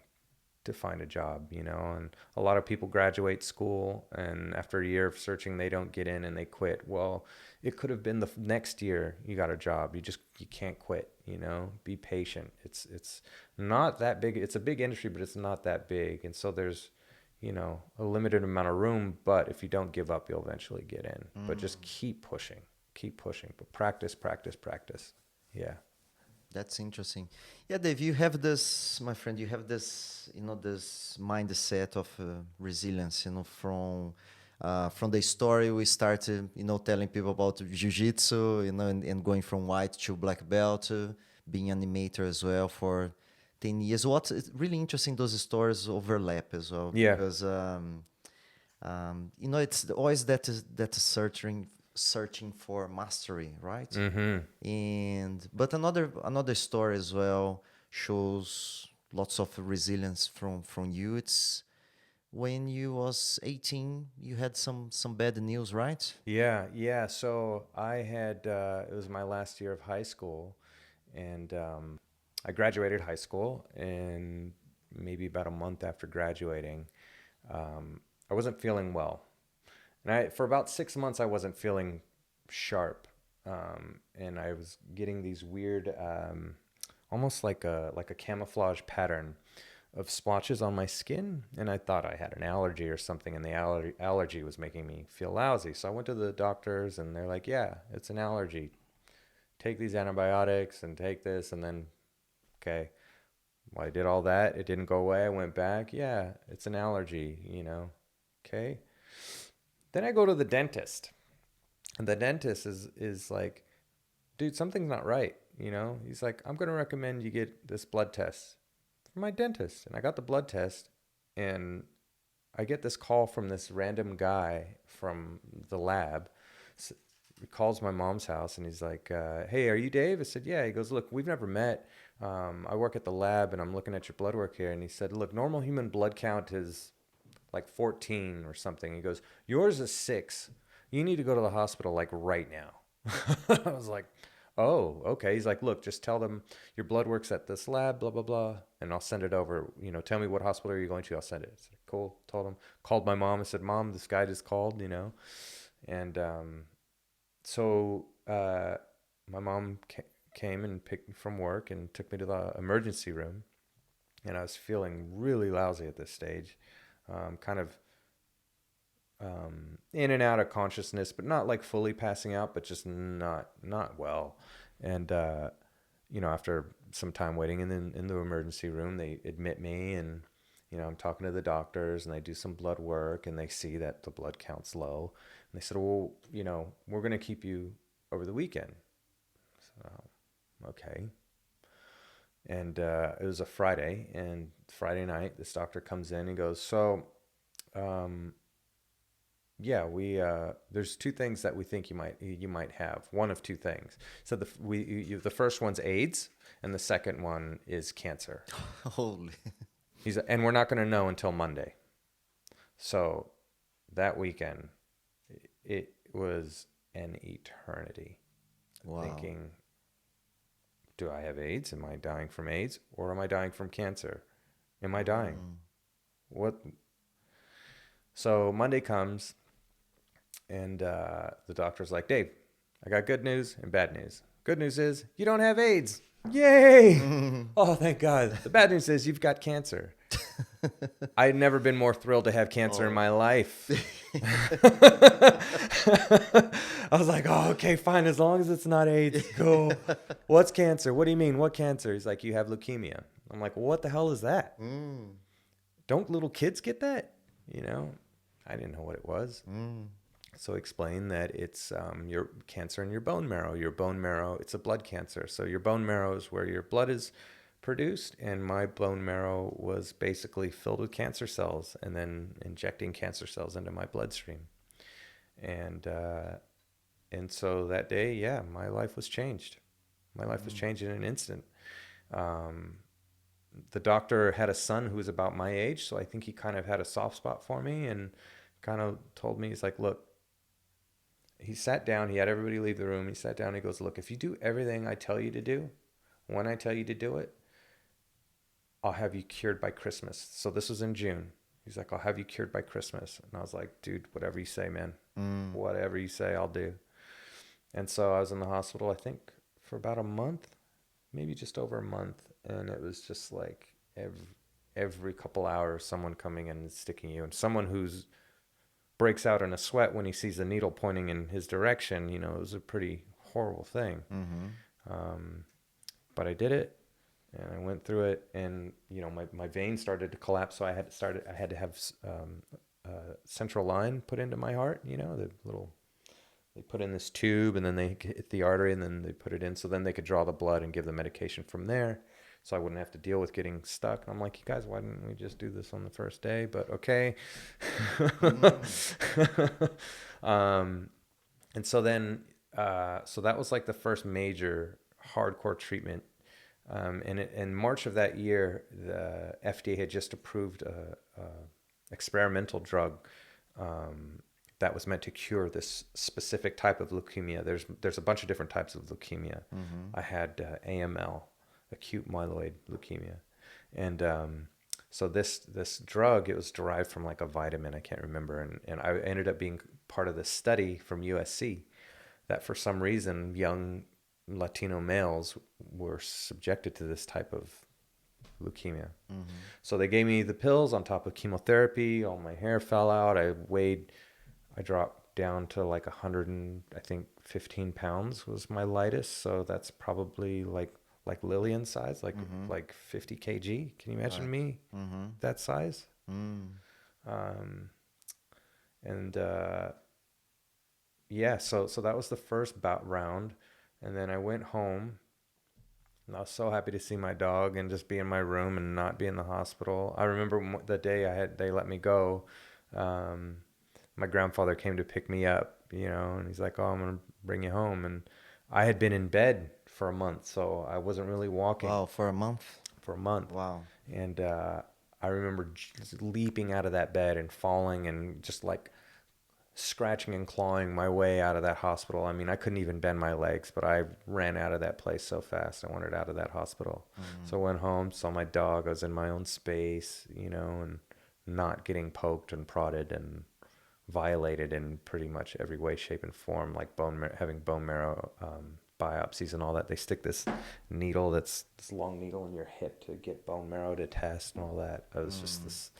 to find a job, and a lot of people graduate school, and after a year of searching, they don't get in and they quit. Well, it could have been the next year you got a job. You can't quit, be patient. It's not that big. It's a big industry, but it's not that big. And so there's, a limited amount of room, but if you don't give up, you'll eventually get in. But just keep pushing, but practice, practice, practice. Yeah. That's interesting. Yeah, Dave, you have this, my friend, you have this, this mindset of resilience, from the story we started, telling people about jiu-jitsu, and going from white to black belt, being animator as well for 10 years. It's really interesting, those stories overlap as well, Yeah. because, it's always that searching for mastery, right? But another story as well shows lots of resilience from you. It's when you was 18, you had some bad news, right? Yeah. So I had, it was my last year of high school, and I graduated high school, and maybe about a month after graduating, I wasn't feeling well. And for about 6 months, I wasn't feeling sharp. And I was getting these weird, almost like a camouflage pattern of splotches on my skin, and I thought I had an allergy or something, and the allergy was making me feel lousy. So I went to the doctors, and they're like, yeah, it's an allergy. Take these antibiotics and take this, and then, okay. Well, I did all that. It didn't go away. I went back. Yeah, it's an allergy. Okay. Then I go to the dentist, and the dentist is like, dude, something's not right. He's like, I'm going to recommend you get this blood test from my dentist. And I got the blood test, and I get this call from this random guy from the lab. He calls my mom's house, and he's like, hey, are you Dave? I said, yeah. He goes, look, we've never met. I work at the lab, and I'm looking at your blood work here. And he said, look, normal human blood count is like 14 or something. He goes, yours is 6. You need to go to the hospital like right now. I was like, oh, okay. He's like, look, just tell them your blood work's at this lab, blah, blah, blah, and I'll send it over. Tell me what hospital are you going to? I'll send it. I said, cool. Told him. Called my mom. I said, Mom, this guy just called, And so my mom came and picked me from work and took me to the emergency room. And I was feeling really lousy at this stage, kind of in and out of consciousness, but not like fully passing out, but just not well. And after some time waiting in the emergency room, they admit me, and I'm talking to the doctors, and they do some blood work, and they see that the blood count's low, and they said, well, we're going to keep you over the weekend. So, okay. And it was a Friday, and Friday night, this doctor comes in and goes, so yeah, there's 2 things that we think you might have. One of 2 things. So the first one's AIDS, and the second one is cancer. Holy. And we're not going to know until Monday. So that weekend, it was an eternity. Wow. Thinking, do I have AIDS? Am I dying from AIDS, or am I dying from cancer? Am I dying? What? So Monday comes, and the doctor's like, Dave, I got good news and bad news. Good news is you don't have AIDS. Yay! Oh, thank God. The bad news is you've got cancer. I'd never been more thrilled to have cancer in my life. I was like, oh, okay, fine. As long as it's not AIDS, cool. What's cancer? What do you mean? What cancer? He's like, you have leukemia. I'm like, well, what the hell is that? Don't little kids get that? I didn't know what it was. So I explained that it's your cancer in your bone marrow. Your bone marrow, it's a blood cancer. So your bone marrow is where your blood is produced, and my bone marrow was basically filled with cancer cells, and then injecting cancer cells into my bloodstream. And so that day, yeah, my life was changed. My life was changed in an instant. The doctor had a son who was about my age, so I think he kind of had a soft spot for me, and kind of told me, he's like, look, he sat down, he had everybody leave the room, he sat down, he goes, look, if you do everything I tell you to do, when I tell you to do it, I'll have you cured by Christmas. So this was in June. He's like, I'll have you cured by Christmas. And I was like, dude, whatever you say, man. Whatever you say, I'll do. And so I was in the hospital, I think, for about a month, maybe just over a month. And it was just like every couple hours, someone coming in and sticking you, and someone who's breaks out in a sweat when he sees a needle pointing in his direction, you know, it was a pretty horrible thing. But I did it, and I went through it, and, you know, my veins started to collapse. So I had to have central line put into my heart, you know, they put in this tube, and then they hit the artery, and then they put it in. So then they could draw the blood and give the medication from there. So I wouldn't have to deal with getting stuck. And I'm like, you guys, why didn't we just do this on the first day? But okay. And so then, so that was like the first major hardcore treatment. And in March of that year, the FDA had just approved a experimental drug that was meant to cure this specific type of leukemia. There's a bunch of different types of leukemia. I had AML, acute myeloid leukemia, and so this drug, it was derived from like a vitamin, I can't remember, and I ended up being part of this study from USC that for some reason young Latino males were subjected to this type of leukemia. So they gave me the pills on top of chemotherapy. All my hair fell out. I dropped down to like 100 and I think 15 pounds was my lightest. So that's probably like Lillian size, like 50 kg. Can you imagine me that size? Yeah, so that was the first bout round, and then I went home, and I was so happy to see my dog and just be in my room and not be in the hospital. I remember the day they let me go. My grandfather came to pick me up, you know, and he's like, "Oh, I'm gonna bring you home," and I had been in bed for a month, so I wasn't really walking. Wow, for a month? For a month. Wow. And I remember just leaping out of that bed and falling and just like scratching and clawing my way out of that hospital. I mean, I couldn't even bend my legs, but I ran out of that place so fast. I wanted out of that hospital. So I went home, saw my dog. I was in my own space, you know, and not getting poked and prodded and violated in pretty much every way, shape, and form, like having bone marrow biopsies and all that. They stick this needle, this long needle in your hip to get bone marrow to test and all that. It was just this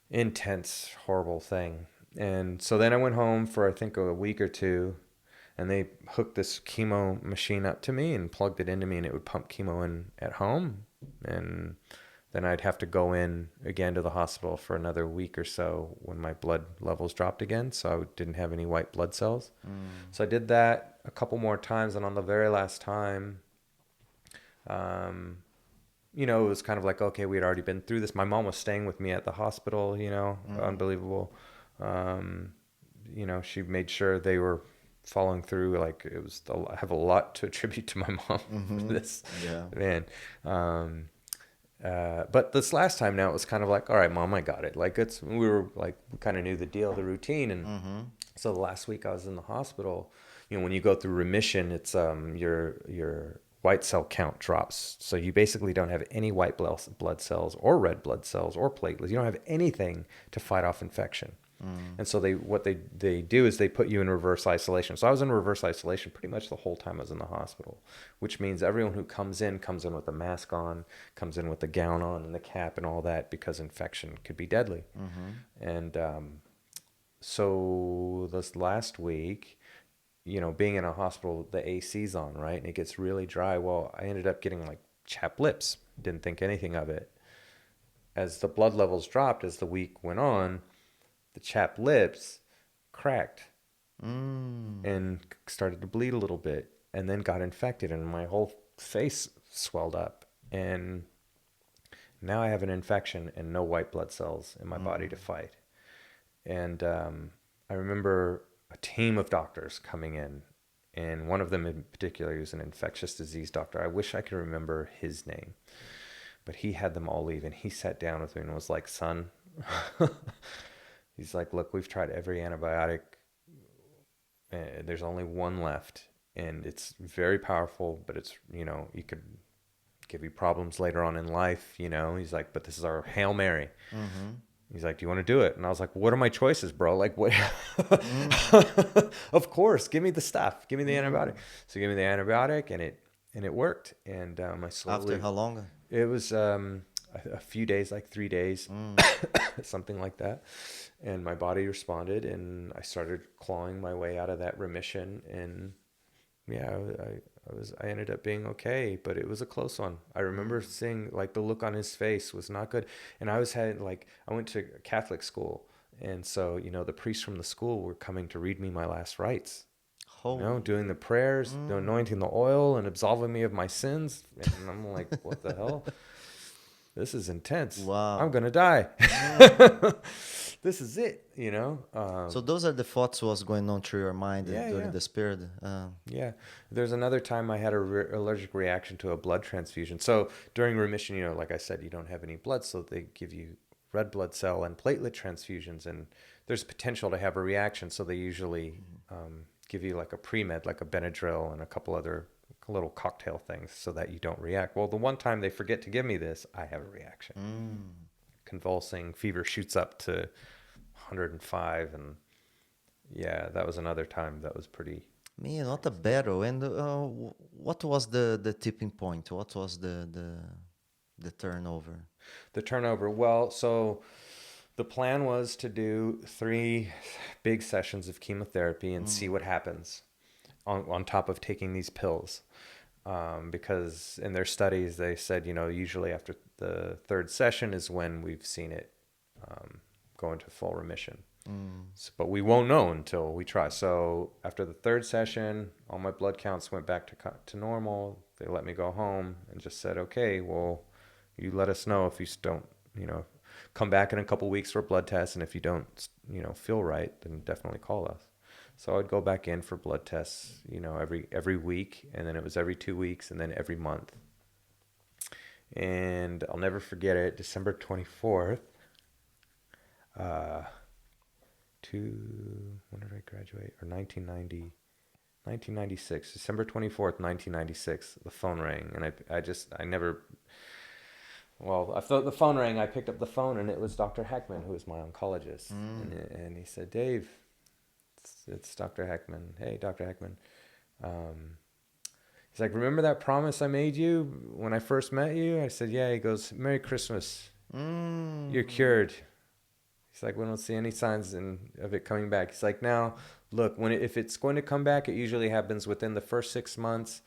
intense, horrible thing. And so then I went home for I think a week or two, and they hooked this chemo machine up to me and plugged it into me, and it would pump chemo in at home. And then I'd have to go in again to the hospital for another week or so when my blood levels dropped again, so I didn't have any white blood cells. So I did that a couple more times, and on the very last time, you know, it was kind of like, okay, we had already been through this. My mom was staying with me at the hospital, you know, unbelievable. You know, she made sure they were following through. Like I have a lot to attribute to my mom for this, man. But this last time now, it was kind of like, all right, Mom, I got it. Like we kind of knew the deal, the routine. And so the last week I was in the hospital, you know, when you go through remission, it's, your white cell count drops. So you basically don't have any white blood cells or red blood cells or platelets. You don't have anything to fight off infection. And so what they do is they put you in reverse isolation. So I was in reverse isolation pretty much the whole time I was in the hospital, which means everyone who comes in with a mask on, comes in with the gown on and the cap and all that, because infection could be deadly. And so this last week, you know, being in a hospital, the AC's on, right? And it gets really dry. Well, I ended up getting like chapped lips. Didn't think anything of it. As the blood levels dropped, as the week went on, the chapped lips cracked and started to bleed a little bit, and then got infected, and my whole face swelled up, and now I have an infection and no white blood cells in my body to fight. And I remember a team of doctors coming in, and one of them in particular, he was an infectious disease doctor. I wish I could remember his name, but he had them all leave, and he sat down with me and was like, "Son," he's like, "Look, we've tried every antibiotic. There's only one left, and it's very powerful, but it's, you know, you could give you problems later on in life, you know." He's like, "But this is our Hail Mary." He's like, "Do you want to do it?" And I was like, "What are my choices, bro? Like, what?" Of course, give me the stuff. Give me the antibiotic. So give me the antibiotic, and it worked. And I slowly. After how long? It was a few days, like 3 days, something like that. And my body responded, and I started clawing my way out of that remission. And yeah, I ended up being okay, but it was a close one. I remember seeing like the look on his face was not good. And I went to Catholic school. And so, the priests from the school were coming to read me my last rites, doing the prayers, anointing the oil and absolving me of my sins. And I'm like, what the hell? This is intense. Wow. I'm going to die. This is it, So those are the thoughts was going on through your mind Yeah, during yeah. this period. Yeah. There's another time I had a allergic reaction to a blood transfusion. So during remission, like I said, you don't have any blood, so they give you red blood cell and platelet transfusions, and there's potential to have a reaction. So they usually give you like a pre-med, like a Benadryl and a couple other little cocktail things so that you don't react. Well, the one time they forget to give me this, I have a reaction. Convulsing, fever shoots up to 105, and yeah, that was another time that was pretty... Man, what a battle. And what was the tipping point? What was the turnover? The turnover. Well, so the plan was to do 3 big sessions of chemotherapy and see what happens on top of taking these pills. Because in their studies, they said, usually after the 3rd session is when we've seen it go into full remission. So, but we won't know until we try. So after the 3rd session, all my blood counts went back to normal. They let me go home and just said, okay, well, you let us know if you don't, come back in a couple weeks for a blood test. And if you don't, feel right, then definitely call us. So I'd go back in for blood tests, every week. And then it was every 2 weeks and then every month. And I'll never forget it. December 24th. When did I graduate? Or 1996, December 24th, 1996, the phone rang. And I thought the phone rang, I picked up the phone, and it was Dr. Heckman, who was my oncologist. And he said, Dave, it's Dr. Heckman. Hey, Dr. Heckman. He's like, remember that promise I made you when I first met you? I said, yeah. He goes, Merry Christmas. You're cured. He's like, we don't see any signs of it coming back. He's like, now, look, if it's going to come back, it usually happens within the first 6 months.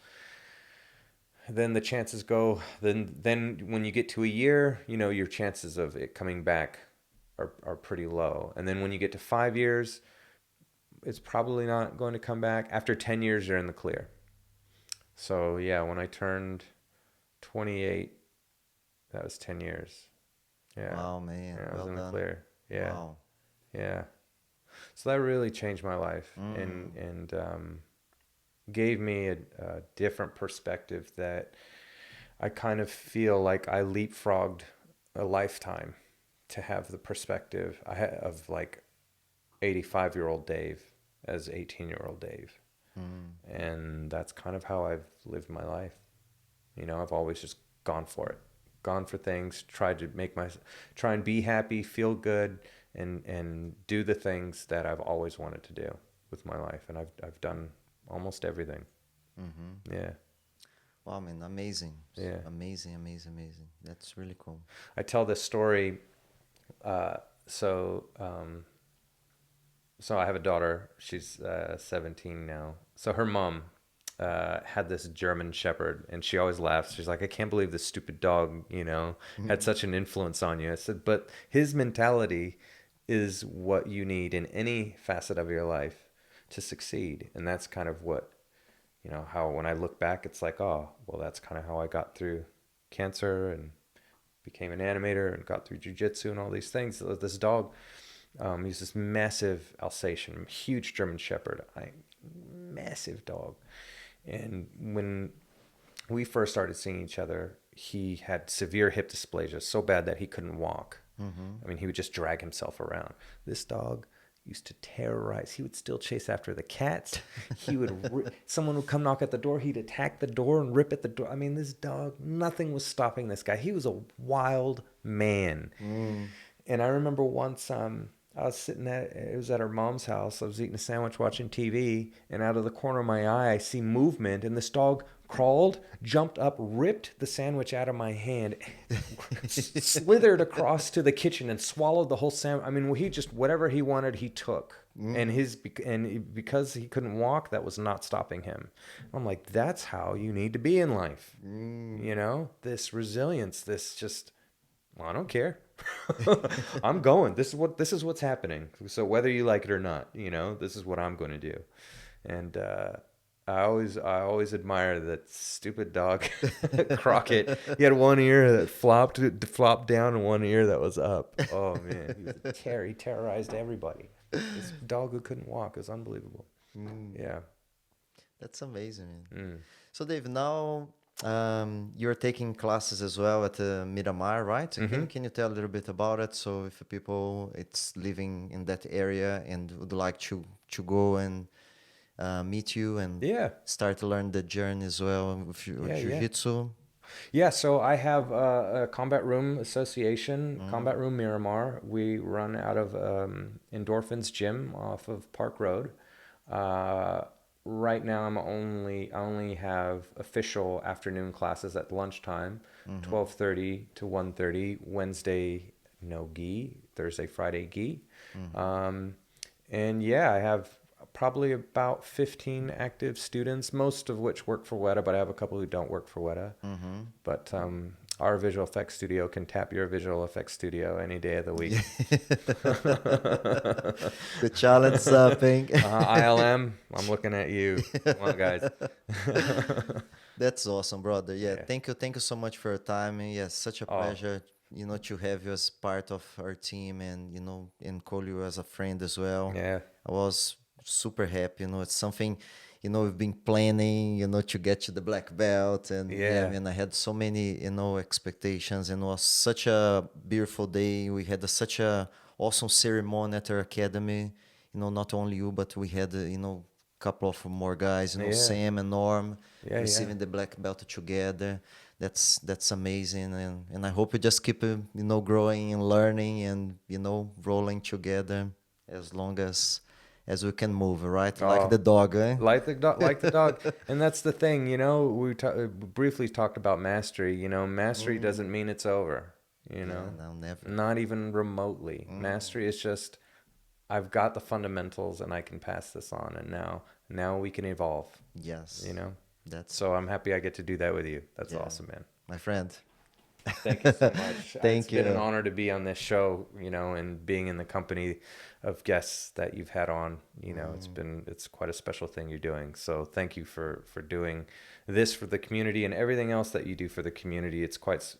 Then the chances go, then when you get to a year, your chances of it coming back are pretty low. And then when you get to 5 years, it's probably not going to come back. After 10 years, you're in the clear. So yeah, when I turned 28, that was 10 years. Yeah. Wow, man. Yeah, I was Well in done. the clear. Yeah. Wow. Yeah. So that really changed my life and gave me a different perspective that I kind of feel like I leapfrogged a lifetime to have the perspective of like 85-year-old Dave as 18-year-old Dave. And that's kind of how I've lived my life. I've always just gone for it. Gone for things, tried to try and be happy, feel good, and do the things that I've always wanted to do with my life. And I've done almost everything. Yeah. Wow, man, amazing. Yeah. Amazing. That's really cool. I tell this story. So I have a daughter. She's 17 now. So her mom had this German Shepherd, and she always laughs. She's like, I can't believe this stupid dog, had such an influence on you. I said, but his mentality is what you need in any facet of your life to succeed. And that's kind of what, how when I look back, it's like, oh, well, that's kind of how I got through cancer and became an animator and got through jiu-jitsu and all these things. This dog, he's this massive Alsatian, huge German Shepherd, massive dog. And when we first started seeing each other, he had severe hip dysplasia, so bad that he couldn't walk. I mean, he would just drag himself around. This dog used to terrorize. He would still chase after the cats. He would, someone would come knock at the door. He'd attack the door and rip at the door. I mean, this dog, nothing was stopping this guy. He was a wild man. And I remember once, I was it was at her mom's house. I was eating a sandwich, watching TV, and out of the corner of my eye, I see movement, and this dog crawled, jumped up, ripped the sandwich out of my hand, slithered across to the kitchen and swallowed the whole sandwich. I mean, he just, whatever he wanted, he took. Because he couldn't walk, that was not stopping him. I'm like, that's how you need to be in life. You know, this resilience, this just, well, I don't care. I'm going. This is what's happening. So whether you like it or not, you know, this is what I'm going to do. And I always admire that stupid dog, Crockett. He had one ear that flopped down and one ear that was up. Oh man, he terrorized everybody. This dog who couldn't walk is unbelievable. Yeah, that's amazing, man. So Dave, now you're taking classes as well at Miramar, right? Can you tell a little bit about it? So if people it's living in that area and would like to go and meet you and start to learn the journey as well with Jiu-Jitsu. Yeah, so I have a Combat Room Association, Combat Room Miramar. We run out of Endorphins Gym off of Park Road. Right now, I only have official afternoon classes at lunchtime, 12:30 to 1:30. Wednesday, no gi. Thursday, Friday, gi. And yeah, I have probably about 15 active students, most of which work for Weta, but I have a couple who don't work for Weta. But our visual effects studio can tap your visual effects studio any day of the week. The challenge upping. ILM, I'm looking at you. Come on, guys. That's awesome, brother. Yeah, thank you so much for your time. And yes, such a pleasure, you know, to have you as part of our team and, you know, and call you as a friend as well. Yeah. I was super happy, you know, it's something, you know, we've been planning, you know, to get to the black belt. And yeah, man, I had so many, you know, expectations, and it was such a beautiful day. We had such a awesome ceremony at our academy, you know, not only you, but we had, you know, a couple of more guys, you know, Sam and Norm receiving the black belt together. That's amazing. And I hope we just keep, you know, growing and learning and, you know, rolling together as long as we can move, right? Like the dog, eh? Like the dog. And that's the thing, you know, we briefly talked about mastery. You know, mastery doesn't mean it's over, you know. No, never. Not even remotely. Mastery is just, I've got the fundamentals and I can pass this on, and now we can evolve. Yes. You know? So I'm happy I get to do that with you. That's awesome, man. My friend. Thank you so much. Thank you. It's been an honor to be on this show, you know, and being in the company of guests that you've had on. You know, it's quite a special thing you're doing. So thank you for doing this for the community and everything else that you do for the community. It's quite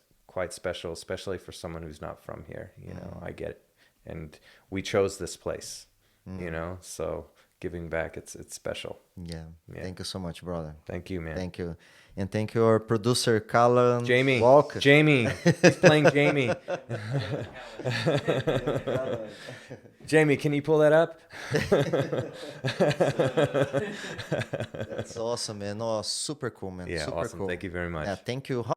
special, especially for someone who's not from here. You know, I get it. And we chose this place, you know, so giving back, it's special. Yeah. Thank you so much, brother. Thank you, man. Thank you. And thank you, our producer, Callan Jamie. Walker. Jamie. He's playing Jamie. Jamie, can you pull that up? That's awesome, man. Oh, super cool, man. Yeah, super awesome. cool. Thank you very much. Yeah, thank you. How